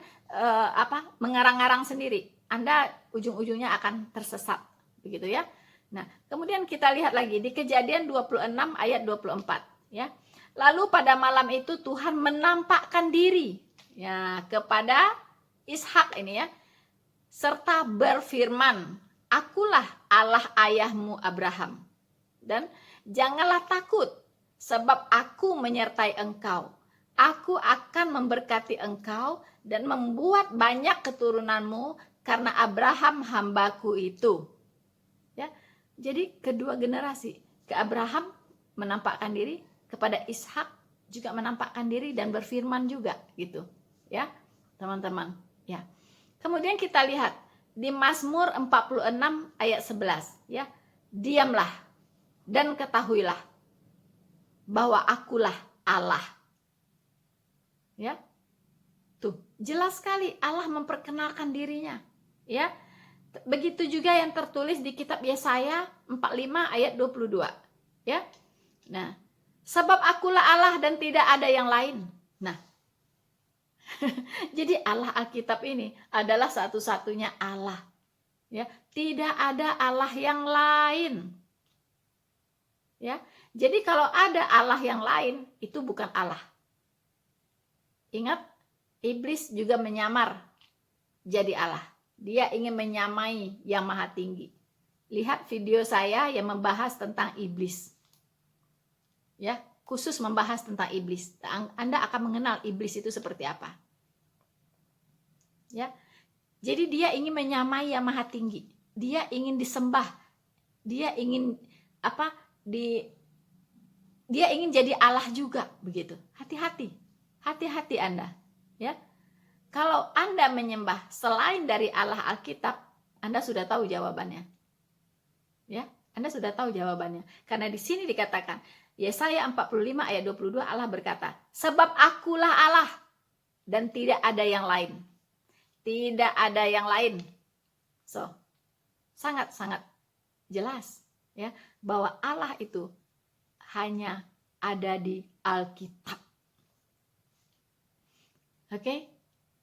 mengarang-arang sendiri. Anda ujung-ujungnya akan tersesat, begitu ya. Nah, kemudian kita lihat lagi di Kejadian 26 ayat 24, ya. Lalu pada malam itu Tuhan menampakkan diri, ya, kepada Ishak ini, ya, serta berfirman, "Akulah Allah ayahmu Abraham, dan janganlah takut, sebab aku menyertai engkau. Aku akan memberkati engkau dan membuat banyak keturunanmu karena Abraham hambaku itu." Ya, jadi kedua generasi, ke Abraham menampakkan diri, kepada Ishak juga menampakkan diri dan berfirman juga, gitu. Ya, teman-teman. Ya. Kemudian kita lihat di Mazmur 46 ayat 11, ya. "Diamlah dan ketahuilah bahwa akulah Allah." Ya. Tuh, jelas sekali Allah memperkenalkan dirinya, ya. Begitu juga yang tertulis di kitab Yesaya 45 ayat 22, ya. Nah, "Sebab akulah Allah dan tidak ada yang lain." Nah, jadi Allah Alkitab ini adalah satu-satunya Allah, ya. Tidak ada Allah yang lain. Ya. Jadi kalau ada Allah yang lain, itu bukan Allah. Ingat, iblis juga menyamar jadi Allah. Dia ingin menyamai yang maha tinggi. Lihat video saya yang membahas tentang iblis. Ya, khusus membahas tentang iblis. Anda akan mengenal iblis itu seperti apa. Ya. Jadi dia ingin menyamai yang maha tinggi. Dia ingin disembah. Dia ingin dia ingin jadi Allah juga, begitu. Hati-hati. Hati-hati Anda, ya. Kalau Anda menyembah selain dari Allah Alkitab, Anda sudah tahu jawabannya. Ya, Anda sudah tahu jawabannya. Karena di sini dikatakan, Yesaya 45 ayat 22, Allah berkata, "Sebab akulah Allah dan tidak ada yang lain." Tidak ada yang lain. So, sangat-sangat jelas, ya, bahwa Allah itu hanya ada di Alkitab. Oke?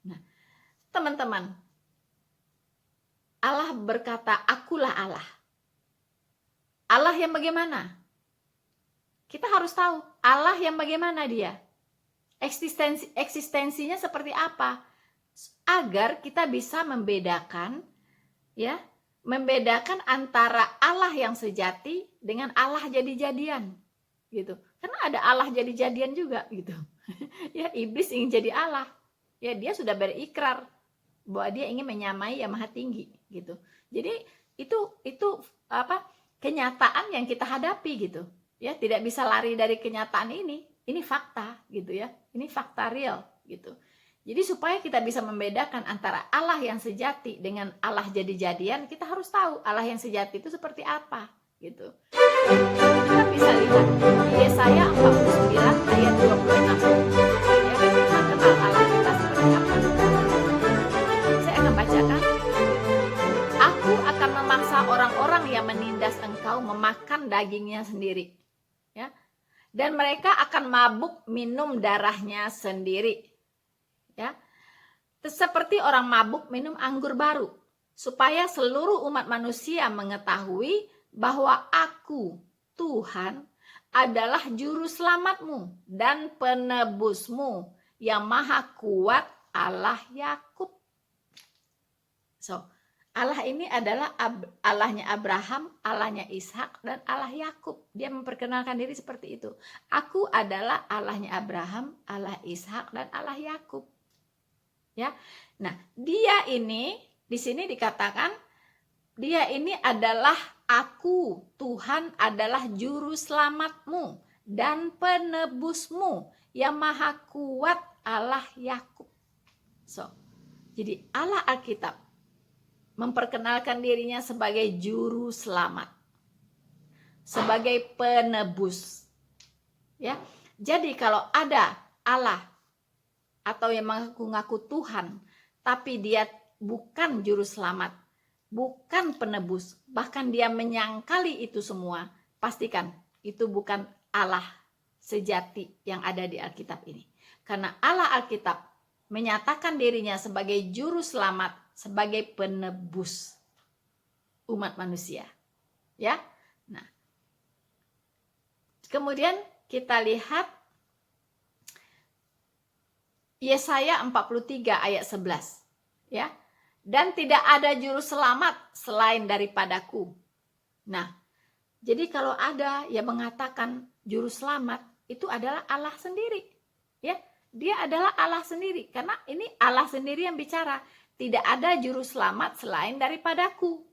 Nah, teman-teman, Allah berkata, "Akulah Allah." Allah yang bagaimana? Kita harus tahu Allah yang bagaimana dia. Eksistensinya seperti apa? Agar kita bisa membedakan, ya, membedakan antara Allah yang sejati dengan Allah jadi-jadian, gitu. Karena ada Allah jadi-jadian juga, gitu. Ya, iblis ingin jadi Allah. Ya, dia sudah berikrar bahwa dia ingin menyamai yang maha tinggi, gitu. Jadi itu kenyataan yang kita hadapi, gitu. Ya, tidak bisa lari dari kenyataan ini. Ini fakta, gitu ya. Ini fakta real, gitu. Jadi supaya kita bisa membedakan antara Allah yang sejati dengan Allah jadi-jadian, kita harus tahu Allah yang sejati itu seperti apa, gitu. Kita bisa lihat di Yesaya 49 ayat 26. Ya, kita kenal Allah kita seperti apa. Saya akan bacakan. "Aku akan memaksa orang-orang yang menindas engkau memakan makan dagingnya sendiri, ya. Dan mereka akan mabuk minum darahnya sendiri, ya. Seperti orang mabuk minum anggur baru, supaya seluruh umat manusia mengetahui bahwa Aku, Tuhan, adalah juru selamatmu dan penebusmu yang maha kuat, Allah Yakub. So, Allah ini adalah Allahnya Abraham, Allahnya Ishak, dan Allah Yakub. Dia memperkenalkan diri seperti itu. Aku adalah Allahnya Abraham, Allah Ishak, dan Allah Yakub. Ya, nah dia ini di sini dikatakan dia ini adalah Aku, Tuhan adalah juru selamatmu dan penebusmu yang maha kuat, Allah Yakub. So, jadi Allah Alkitab memperkenalkan dirinya sebagai juru selamat, sebagai penebus. Ya, jadi kalau ada Allah atau yang mengaku-ngaku Tuhan, tapi dia bukan juru selamat, bukan penebus, bahkan dia menyangkali itu semua, pastikan itu bukan Allah sejati yang ada di Alkitab ini. Karena Allah Alkitab menyatakan dirinya sebagai juru selamat, sebagai penebus umat manusia. Ya. Nah. Kemudian kita lihat Yesaya 43 ayat 11, ya. Dan tidak ada juru selamat selain daripadaku. Nah, jadi kalau ada yang mengatakan juru selamat, itu adalah Allah sendiri, ya. Dia adalah Allah sendiri, karena ini Allah sendiri yang bicara. Tidak ada juru selamat selain daripadaku.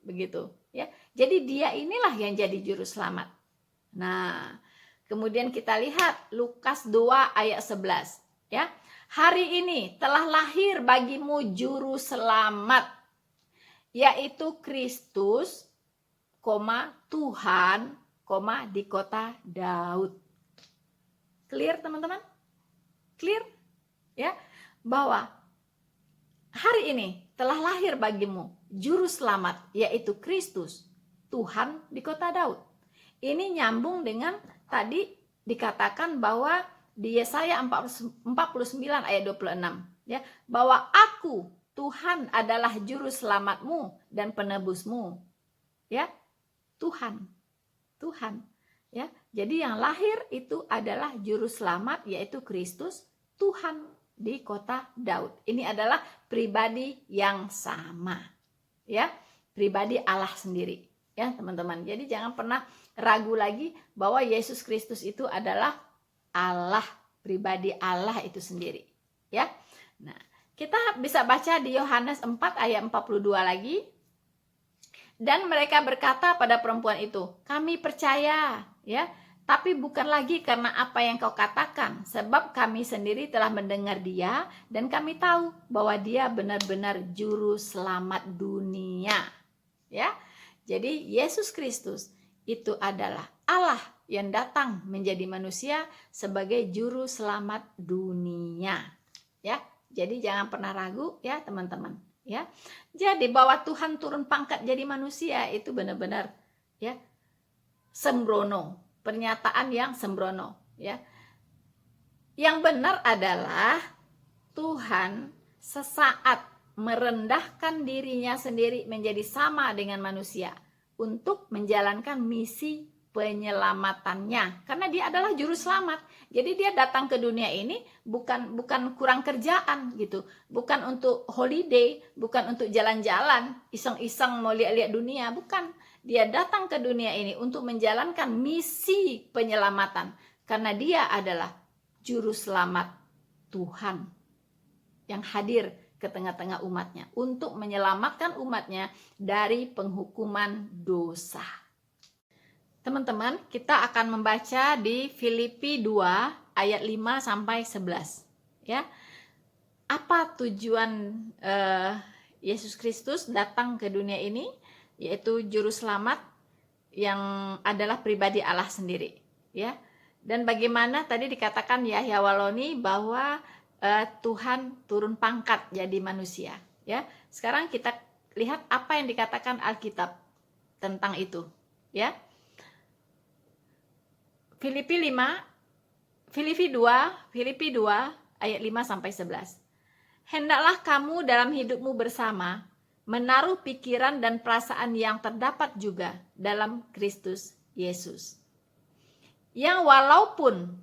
Begitu, ya. Jadi dia inilah yang jadi juru selamat. Nah, kemudian kita lihat Lukas 2 ayat 11, ya. Hari ini telah lahir bagimu juru selamat, yaitu Kristus, Tuhan, di kota Daud. Clear teman-teman? Clear? Ya, bahwa hari ini telah lahir bagimu juru selamat, yaitu Kristus, Tuhan di kota Daud. Ini nyambung dengan tadi dikatakan bahwa di Yesaya 49 ayat 26, ya, bahwa Aku, Tuhan, adalah juru selamatmu dan penebusmu. Ya, Tuhan, ya. Jadi yang lahir itu adalah juru selamat, yaitu Kristus, Tuhan di kota Daud. Ini adalah pribadi yang sama, ya, pribadi Allah sendiri, ya teman-teman. Jadi jangan pernah ragu lagi bahwa Yesus Kristus itu adalah Allah, pribadi Allah itu sendiri, ya. Nah, kita bisa baca di Yohanes 4 ayat 42 lagi. Dan mereka berkata pada perempuan itu, kami percaya, ya, tapi bukan lagi karena apa yang kau katakan, sebab kami sendiri telah mendengar dia dan kami tahu bahwa dia benar-benar juru selamat dunia, ya. Jadi Yesus Kristus itu adalah Allah yang datang menjadi manusia sebagai juru selamat dunia, ya. Jadi jangan pernah ragu, ya teman-teman, ya. Jadi bahwa Tuhan turun pangkat jadi manusia itu benar-benar, ya, sembrono, pernyataan yang sembrono, ya. Yang benar adalah Tuhan sesaat merendahkan dirinya sendiri menjadi sama dengan manusia untuk menjalankan misi penyelamatannya, karena dia adalah juru selamat. Jadi dia datang ke dunia ini bukan kurang kerjaan gitu, bukan untuk holiday, bukan untuk jalan-jalan iseng-iseng mau lihat-lihat dunia, bukan. Dia datang ke dunia ini untuk menjalankan misi penyelamatan, karena dia adalah juru selamat Tuhan yang hadir ke tengah-tengah umatnya untuk menyelamatkan umatnya dari penghukuman dosa. Teman-teman, kita akan membaca di Filipi 2 ayat 5 sampai 11, ya. Apa tujuan Yesus Kristus datang ke dunia ini? Yaitu juru selamat yang adalah pribadi Allah sendiri, ya. Dan bagaimana tadi dikatakan Yahya Waloni bahwa Tuhan turun pangkat jadi manusia, ya. Sekarang kita lihat apa yang dikatakan Alkitab tentang itu, ya. Filipi 2 ayat 5 sampai 11. Hendaklah kamu dalam hidupmu bersama menaruh pikiran dan perasaan yang terdapat juga dalam Kristus Yesus. Yang walaupun,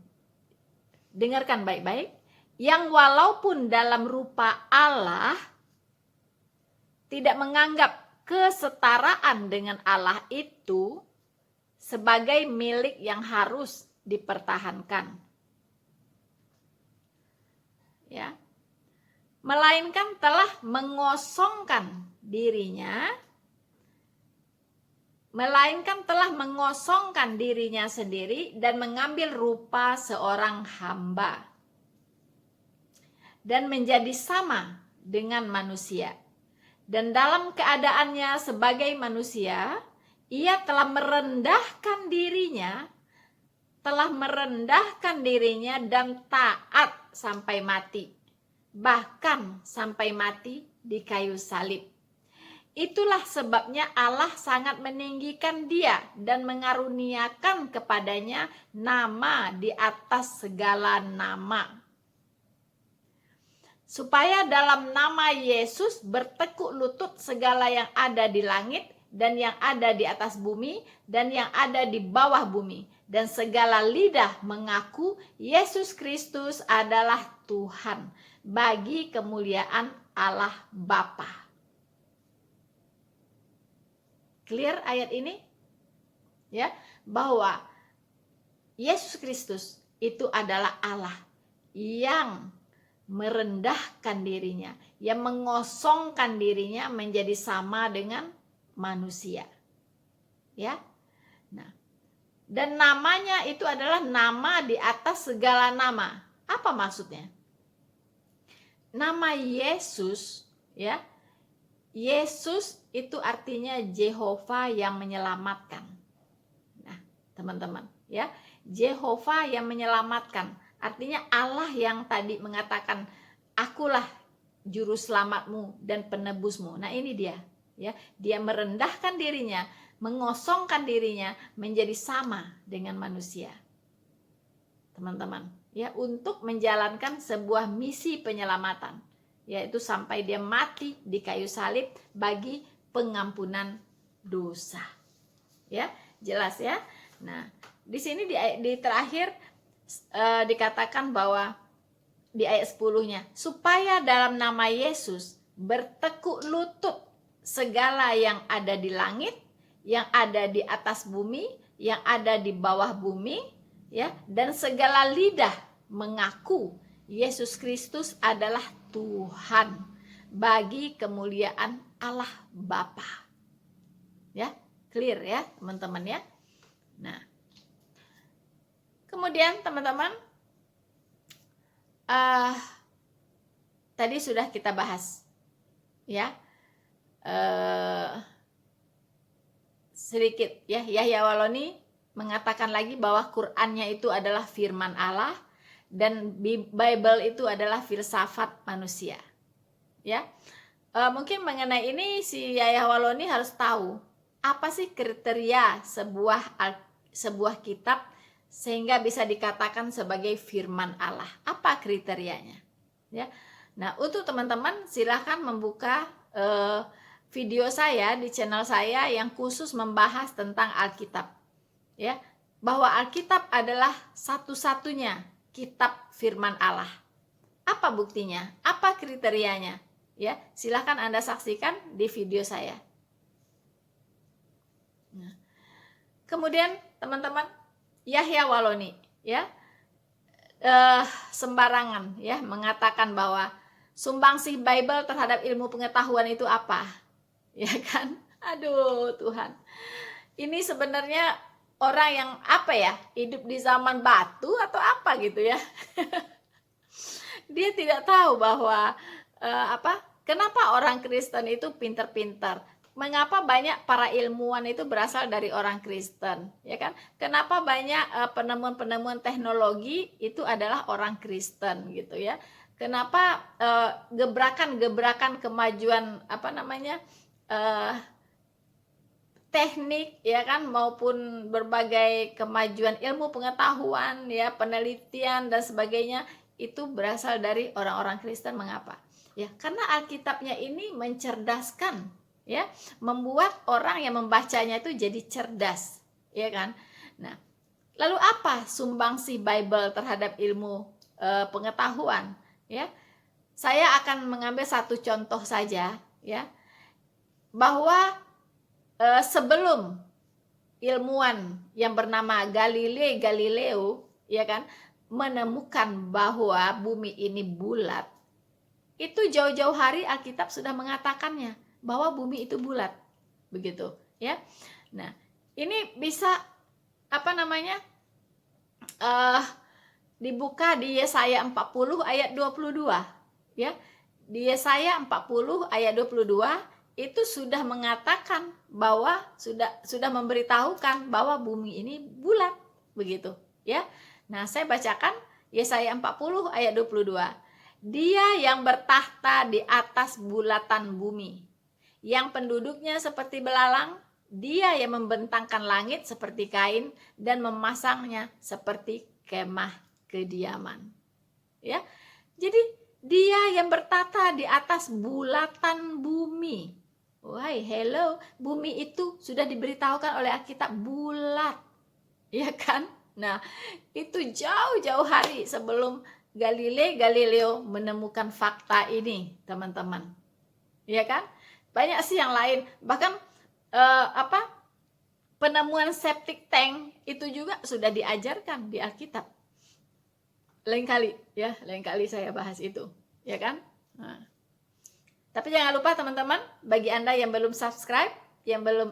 dengarkan baik-baik, yang walaupun dalam rupa Allah tidak menganggap kesetaraan dengan Allah itu sebagai milik yang harus dipertahankan. Ya. Melainkan telah mengosongkan dirinya sendiri dan mengambil rupa seorang hamba dan menjadi sama dengan manusia. Dan dalam keadaannya sebagai manusia, ia telah merendahkan dirinya dan taat sampai mati, bahkan sampai mati di kayu salib. Itulah sebabnya Allah sangat meninggikan dia dan mengaruniakan kepadanya nama di atas segala nama, supaya dalam nama Yesus bertekuk lutut segala yang ada di langit dan yang ada di atas bumi dan yang ada di bawah bumi, dan segala lidah mengaku Yesus Kristus adalah Tuhan, bagi kemuliaan Allah Bapa. Clear ayat ini? Ya, bahwa Yesus Kristus itu adalah Allah yang merendahkan dirinya, yang mengosongkan dirinya menjadi sama dengan manusia. Ya. Nah, dan namanya itu adalah nama di atas segala nama. Apa maksudnya? Nama Yesus, ya. Yesus itu artinya Jehovah yang menyelamatkan. Nah, teman-teman, ya. Jehovah yang menyelamatkan. Artinya Allah yang tadi mengatakan, akulah juru selamatmu dan penebusmu. Nah, ini dia, ya. Dia merendahkan dirinya, mengosongkan dirinya menjadi sama dengan manusia. Teman-teman, ya, untuk menjalankan sebuah misi penyelamatan, yaitu sampai dia mati di kayu salib bagi pengampunan dosa. Ya, jelas ya. Nah, di sini di terakhir dikatakan bahwa di ayat 10-nya, supaya dalam nama Yesus bertekuk lutut segala yang ada di langit, yang ada di atas bumi, yang ada di bawah bumi, ya, dan segala lidah mengaku Yesus Kristus adalah Tuhan, bagi kemuliaan Allah Bapa. Ya, clear ya, teman-teman ya. Nah, kemudian teman-teman, tadi sudah kita bahas, ya, sedikit ya. Yahya Waloni mengatakan lagi bahwa Qur'annya itu adalah firman Allah dan Bible itu adalah filsafat manusia. Ya, mungkin mengenai ini si Yahya Waloni harus tahu apa sih kriteria sebuah kitab sehingga bisa dikatakan sebagai firman Allah. Apa kriterianya? Ya. Nah, untuk teman-teman silahkan membuka video saya di channel saya yang khusus membahas tentang Alkitab. Ya, bahwa Alkitab adalah satu-satunya kitab firman Allah. Apa buktinya? Apa kriterianya? Ya, silahkan Anda saksikan di video saya. Nah, kemudian teman-teman, Yahya Waloni ya sembarangan ya mengatakan bahwa sumbangsih Bible terhadap ilmu pengetahuan itu apa, ya kan? Aduh Tuhan, ini sebenarnya orang yang apa ya, hidup di zaman batu atau apa gitu ya. Dia tidak tahu bahwa kenapa orang Kristen itu pintar-pintar. Mengapa banyak para ilmuwan itu berasal dari orang Kristen, ya kan? Kenapa banyak penemuan-penemuan teknologi itu adalah orang Kristen gitu ya? Kenapa gebrakan-gebrakan kemajuan teknik ya kan, maupun berbagai kemajuan ilmu pengetahuan ya, penelitian dan sebagainya itu berasal dari orang-orang Kristen. Mengapa? Ya, karena Alkitabnya ini mencerdaskan ya, membuat orang yang membacanya itu jadi cerdas, ya kan? Nah, lalu apa sumbangsih Bible terhadap ilmu pengetahuan ya? Saya akan mengambil satu contoh saja ya, bahwa sebelum ilmuwan yang bernama Galileo ya kan menemukan bahwa bumi ini bulat, itu jauh-jauh hari Alkitab sudah mengatakannya bahwa bumi itu bulat, begitu ya. Nah, ini bisa apa namanya dibuka di Yesaya 40 ayat 22 ya. Di Yesaya 40 ayat 22 itu sudah mengatakan bahwa sudah memberitahukan bahwa bumi ini bulat, begitu ya. Nah, saya bacakan Yesaya 40 ayat 22. Dia yang bertahta di atas bulatan bumi, yang penduduknya seperti belalang, dia yang membentangkan langit seperti kain dan memasangnya seperti kemah kediaman. Ya. Jadi dia yang bertata di atas bulatan bumi. Why, hello, bumi itu sudah diberitahukan oleh Alkitab bulat, ya kan? Nah, itu jauh-jauh hari sebelum Galileo menemukan fakta ini, teman-teman, ya kan? Banyak sih yang lain, bahkan penemuan septic tank itu juga sudah diajarkan di Alkitab. Lain kali saya bahas itu, ya kan? Nah. Tapi jangan lupa teman-teman, bagi Anda yang belum subscribe, yang belum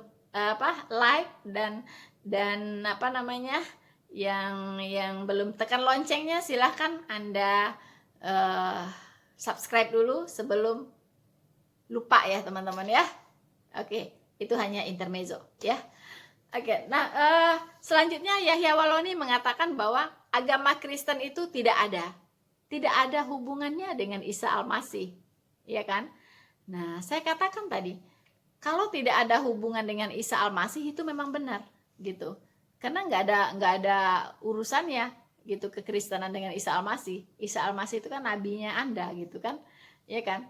like dan apa namanya, yang belum tekan loncengnya, silahkan Anda subscribe dulu sebelum lupa ya teman-teman ya. Oke, itu hanya intermezzo ya. Oke, nah selanjutnya Yahya Waloni mengatakan bahwa agama Kristen itu tidak ada hubungannya dengan Isa Al-Masih, ya kan? Nah, saya katakan tadi, kalau tidak ada hubungan dengan Isa Al-Masih itu memang benar, gitu. Karena nggak ada urusannya gitu kekristenan dengan Isa Al-Masih. Isa Al-Masih itu kan nabinya Anda, gitu kan, ya kan?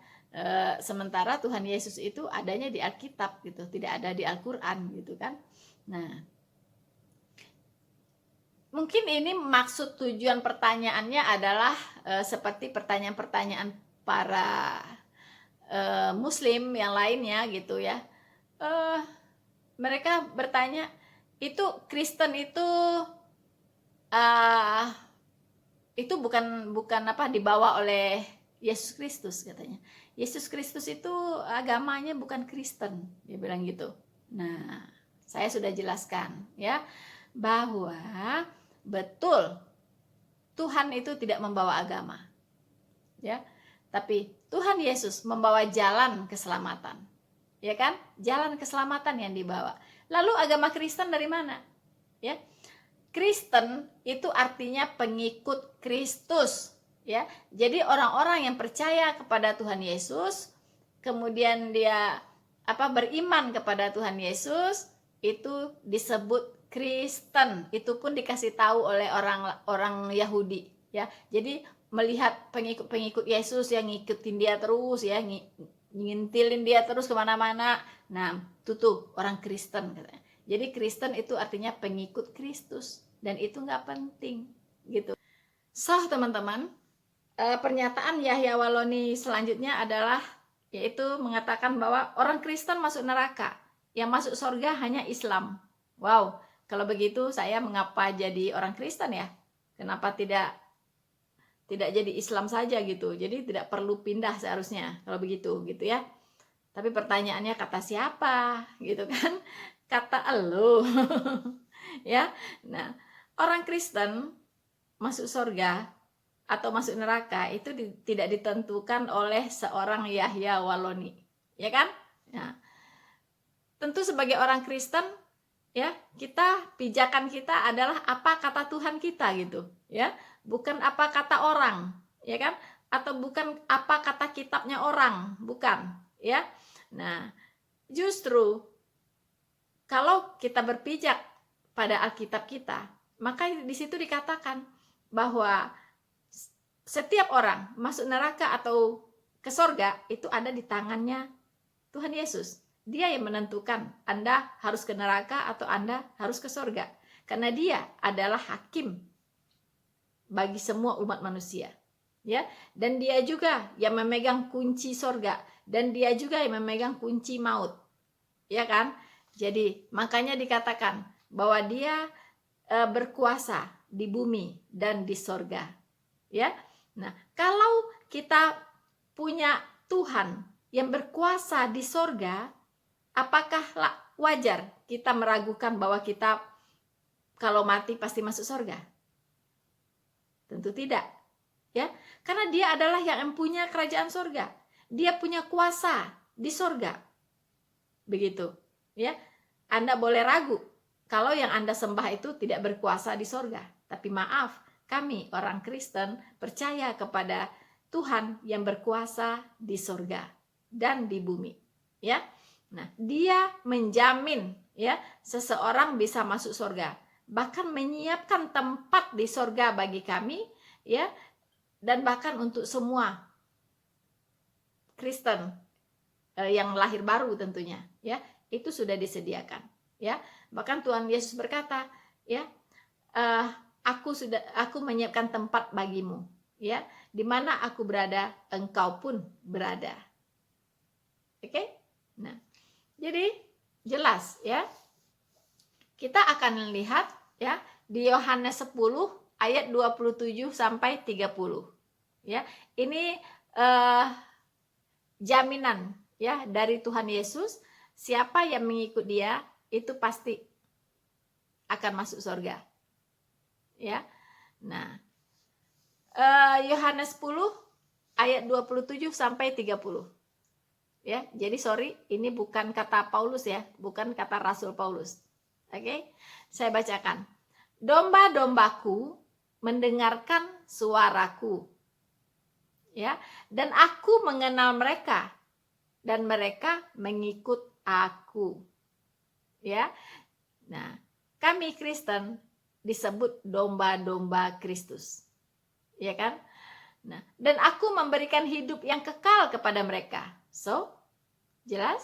Sementara Tuhan Yesus itu adanya di Alkitab, gitu, tidak ada di Al-Quran, gitu kan. Nah, mungkin ini maksud tujuan pertanyaannya adalah seperti pertanyaan-pertanyaan para Muslim yang lainnya gitu ya. Mereka bertanya, itu Kristen itu bukan apa dibawa oleh Yesus Kristus katanya. Yesus Kristus itu agamanya bukan Kristen, dia bilang gitu. Nah, saya sudah jelaskan ya bahwa betul Tuhan itu tidak membawa agama. Ya. Tapi Tuhan Yesus membawa jalan keselamatan. Ya kan? Jalan keselamatan yang dibawa. Lalu agama Kristen dari mana? Ya. Kristen itu artinya pengikut Kristus, ya. Jadi orang-orang yang percaya kepada Tuhan Yesus, kemudian dia beriman kepada Tuhan Yesus, itu disebut Kristen. Itu pun dikasih tahu oleh orang Yahudi, ya. Jadi melihat pengikut Yesus yang ngikutin dia terus ya, ngintilin dia terus kemana-mana. Nah, tuh orang Kristen katanya. Jadi Kristen itu artinya pengikut Kristus, dan itu nggak penting gitu. So teman-teman, pernyataan Yahya Waloni selanjutnya adalah yaitu mengatakan bahwa orang Kristen masuk neraka, yang masuk surga hanya Islam. Wow, kalau begitu saya mengapa jadi orang Kristen ya? Kenapa tidak jadi Islam saja gitu? Jadi tidak perlu pindah seharusnya kalau begitu gitu ya. Tapi pertanyaannya kata siapa gitu kan? Kata elu. Ya. Nah, orang Kristen masuk surga atau masuk neraka itu tidak ditentukan oleh seorang Yahya Waloni, ya kan? Nah, tentu sebagai orang Kristen ya, pijakan kita adalah apa kata Tuhan kita gitu, ya. Bukan apa kata orang, ya kan? Atau bukan apa kata kitabnya orang, bukan, ya. Nah, justru kalau kita berpijak pada Alkitab kita, maka di situ dikatakan bahwa setiap orang masuk neraka atau ke sorga itu ada di tangannya Tuhan Yesus. Dia yang menentukan Anda harus ke neraka atau Anda harus ke sorga. Karena dia adalah hakim bagi semua umat manusia. Ya, dan dia juga yang memegang kunci sorga, dan dia juga yang memegang kunci maut. Ya kan? Jadi makanya dikatakan bahwa dia berkuasa di bumi dan di sorga. Ya. Nah, kalau kita punya Tuhan yang berkuasa di sorga, apakah wajar kita meragukan bahwa kita kalau mati pasti masuk sorga? Tentu tidak. Ya, karena dia adalah yang mempunyai kerajaan sorga. Dia punya kuasa di sorga. Begitu. Ya, Anda boleh ragu kalau yang Anda sembah itu tidak berkuasa di sorga. Tapi maaf, kami orang Kristen percaya kepada Tuhan yang berkuasa di sorga dan di bumi. Ya, nah dia menjamin ya seseorang bisa masuk sorga, bahkan menyiapkan tempat di sorga bagi kami, ya, dan bahkan untuk semua Kristen yang lahir baru tentunya, ya, itu sudah disediakan, ya. Bahkan Tuhan Yesus berkata, ya, aku menyiapkan tempat bagimu, ya, di mana aku berada, engkau pun berada. Oke? Nah, jadi jelas ya. Kita akan lihat ya di Yohanes 10 ayat 27 sampai 30. Ya, ini jaminan ya dari Tuhan Yesus, siapa yang mengikut dia itu pasti akan masuk surga. Ya. Nah, Yohanes 10 ayat 27 sampai 30. Ya, jadi sorry, ini bukan kata Paulus ya, bukan kata Rasul Paulus. Oke, saya bacakan. Domba-dombaku mendengarkan suaraku, ya, dan aku mengenal mereka, dan mereka mengikut aku, ya. Nah, kami Kristen disebut domba-domba Kristus, ya kan? Nah, dan aku memberikan hidup yang kekal kepada mereka. So, jelas?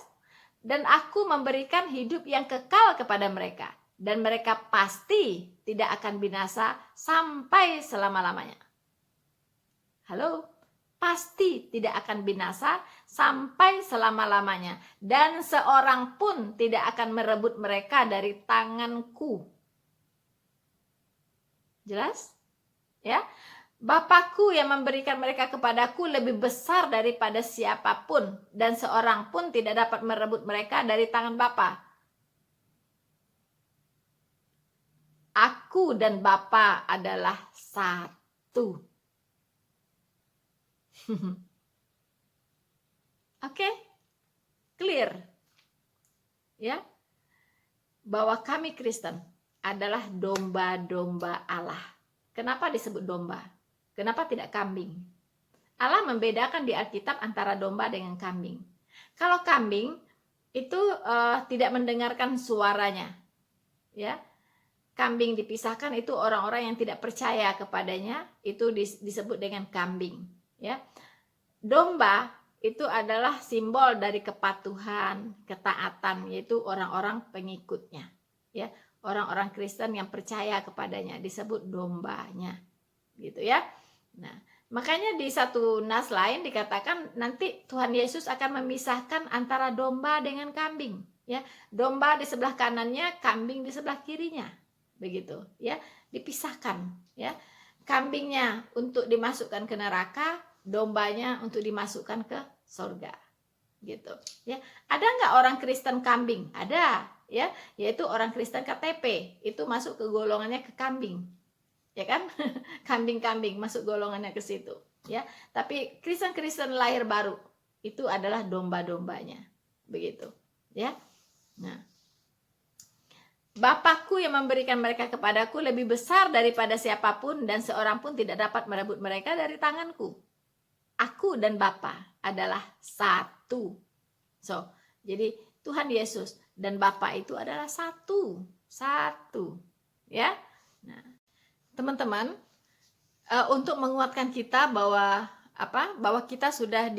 Dan aku memberikan hidup yang kekal kepada mereka. Dan mereka pasti tidak akan binasa sampai selama-lamanya. Halo? Pasti tidak akan binasa sampai selama-lamanya. Dan seorang pun tidak akan merebut mereka dari tanganku. Jelas? Ya? Bapakku yang memberikan mereka kepadaku lebih besar daripada siapapun, dan seorang pun tidak dapat merebut mereka dari tangan Bapa. Aku dan Bapa adalah satu. Oke? Clear? Ya? Bahwa kami Kristen adalah domba-domba Allah. Kenapa disebut domba? Kenapa tidak kambing? Allah membedakan di Alkitab antara domba dengan kambing. Kalau kambing itu tidak mendengarkan suaranya, ya. Kambing dipisahkan, itu orang-orang yang tidak percaya kepadanya, itu disebut dengan kambing, ya. Domba itu adalah simbol dari kepatuhan, ketaatan, yaitu orang-orang pengikutnya, ya. Orang-orang Kristen yang percaya kepadanya disebut dombanya, gitu ya. Nah, makanya di satu nas lain dikatakan nanti Tuhan Yesus akan memisahkan antara domba dengan kambing, ya. Domba di sebelah kanannya, kambing di sebelah kirinya. Begitu, ya. Dipisahkan, ya. Kambingnya untuk dimasukkan ke neraka, dombanya untuk dimasukkan ke surga. Gitu, ya. Ada nggak orang Kristen kambing? Ada, ya. Yaitu orang Kristen KTP, itu masuk ke golongannya ke kambing. Ya kan? Kambing-kambing masuk golongannya ke situ, ya. Tapi Kristen-Kristen lahir baru itu adalah domba-dombanya. Begitu, ya. Nah, Bapakku yang memberikan mereka kepadaku lebih besar daripada siapapun, dan seorang pun tidak dapat merebut mereka dari tanganku. Aku dan Bapa adalah satu. So, jadi Tuhan Yesus dan Bapa itu adalah satu, ya. Nah, teman-teman, untuk menguatkan kita bahwa kita sudah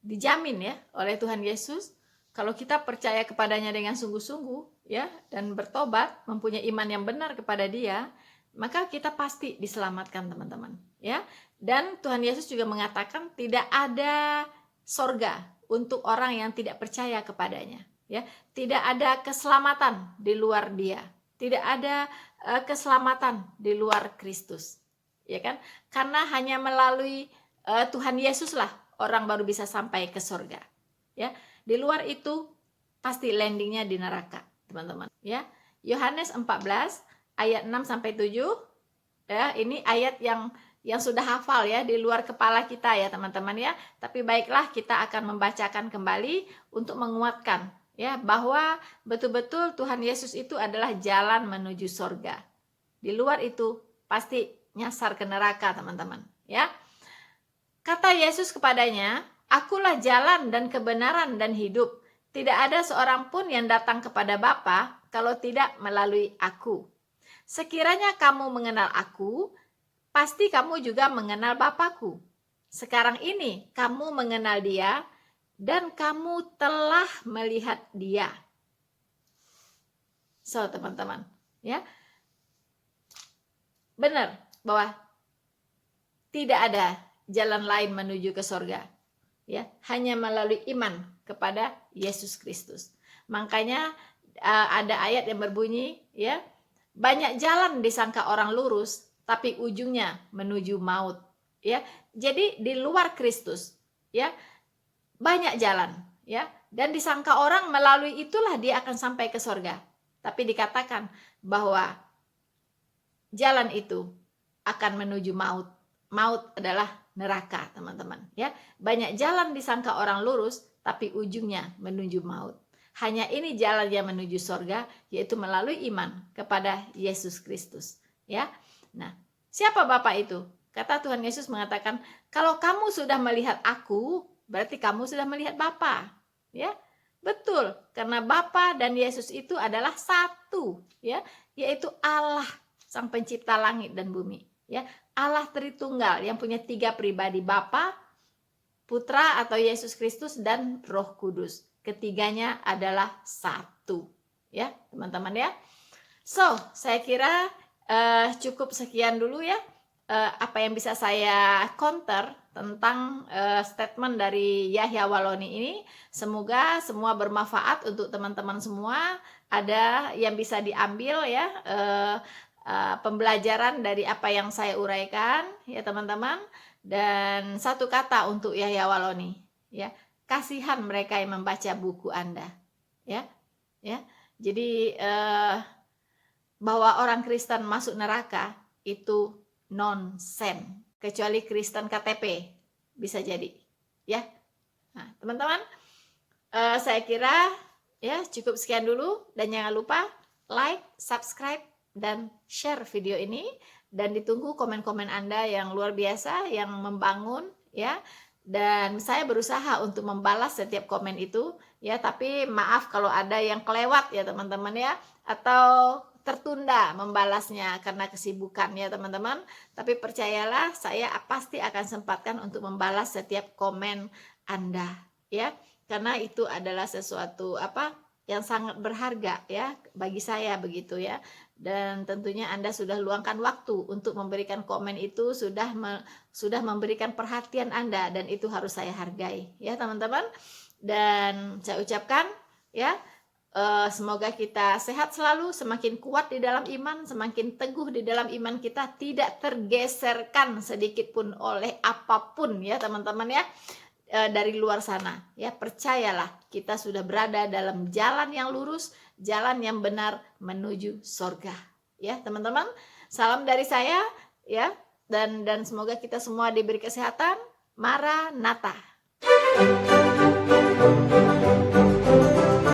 dijamin ya oleh Tuhan Yesus, kalau kita percaya kepadanya dengan sungguh-sungguh ya, dan bertobat, mempunyai iman yang benar kepada Dia, maka kita pasti diselamatkan, teman-teman, ya. Dan Tuhan Yesus juga mengatakan tidak ada sorga untuk orang yang tidak percaya kepadanya, ya. Tidak ada keselamatan di luar Dia. Tidak ada keselamatan di luar Kristus, ya kan? Karena hanya melalui Tuhan Yesus lah orang baru bisa sampai ke sorga, ya. Di luar itu pasti landingnya di neraka, teman-teman, ya. Yohanes 14 ayat 6 sampai 7, ya, ini ayat yang sudah hafal ya, di luar kepala kita ya, teman-teman ya. Tapi baiklah, kita akan membacakan kembali untuk menguatkan ya, bahwa betul-betul Tuhan Yesus itu adalah jalan menuju sorga. Di luar itu pasti nyasar ke neraka, teman-teman, ya. Kata Yesus kepadanya, "Akulah jalan dan kebenaran dan hidup. Tidak ada seorang pun yang datang kepada Bapa kalau tidak melalui Aku. Sekiranya kamu mengenal Aku, pasti kamu juga mengenal Bapa-Ku. Sekarang ini kamu mengenal Dia dan kamu telah melihat Dia." So, teman-teman, ya. Benar bahwa tidak ada jalan lain menuju ke sorga, ya, hanya melalui iman kepada Yesus Kristus. Makanya ada ayat yang berbunyi, ya, banyak jalan disangka orang lurus, tapi ujungnya menuju maut, ya. Jadi di luar Kristus, ya, banyak jalan, ya, dan disangka orang melalui itulah dia akan sampai ke sorga. Tapi dikatakan bahwa jalan itu akan menuju maut. Maut adalah neraka, teman-teman, ya. Banyak jalan disangka orang lurus, tapi ujungnya menuju maut. Hanya ini jalan yang menuju sorga, yaitu melalui iman kepada Yesus Kristus, ya. Nah, siapa Bapa itu? Kata Tuhan Yesus mengatakan, kalau kamu sudah melihat Aku, berarti kamu sudah melihat Bapa, ya. Betul, karena Bapa dan Yesus itu adalah satu, ya, yaitu Allah, Sang Pencipta langit dan bumi, ya. Allah Tritunggal yang punya 3 pribadi, Bapa, Putra atau Yesus Kristus, dan Roh Kudus. Ketiganya adalah satu, ya, teman-teman, ya. So, saya kira cukup sekian dulu ya, apa yang bisa saya counter tentang statement dari Yahya Waloni ini. Semoga semua bermanfaat untuk teman-teman semua, ada yang bisa diambil ya, pembelajaran dari apa yang saya uraikan ya, teman-teman. Dan satu kata untuk Yahya Waloni, ya, kasihan mereka yang membaca buku Anda, ya, ya. Jadi bahwa orang Kristen masuk neraka itu nonsen, kecuali Kristen KTP bisa jadi, ya. Nah, teman-teman, saya kira ya cukup sekian dulu, dan jangan lupa like, subscribe, dan share video ini, dan ditunggu komen-komen Anda yang luar biasa, yang membangun, ya. Dan saya berusaha untuk membalas setiap komen itu, ya, tapi maaf kalau ada yang kelewat ya, teman-teman, ya, atau tertunda membalasnya karena kesibukan ya, teman-teman. Tapi percayalah, saya pasti akan sempatkan untuk membalas setiap komen Anda, ya. Karena itu adalah sesuatu yang sangat berharga ya bagi saya, begitu ya. Dan tentunya Anda sudah luangkan waktu untuk memberikan komen itu, sudah memberikan perhatian Anda, dan itu harus saya hargai ya, teman-teman. Dan saya ucapkan ya, semoga kita sehat selalu, semakin kuat di dalam iman, semakin teguh di dalam iman kita, tidak tergeserkan sedikit pun oleh apapun ya, teman-teman ya, dari luar sana ya. Percayalah, kita sudah berada dalam jalan yang lurus, jalan yang benar menuju sorga ya, teman-teman. Salam dari saya ya, dan semoga kita semua diberi kesehatan. Maranatha.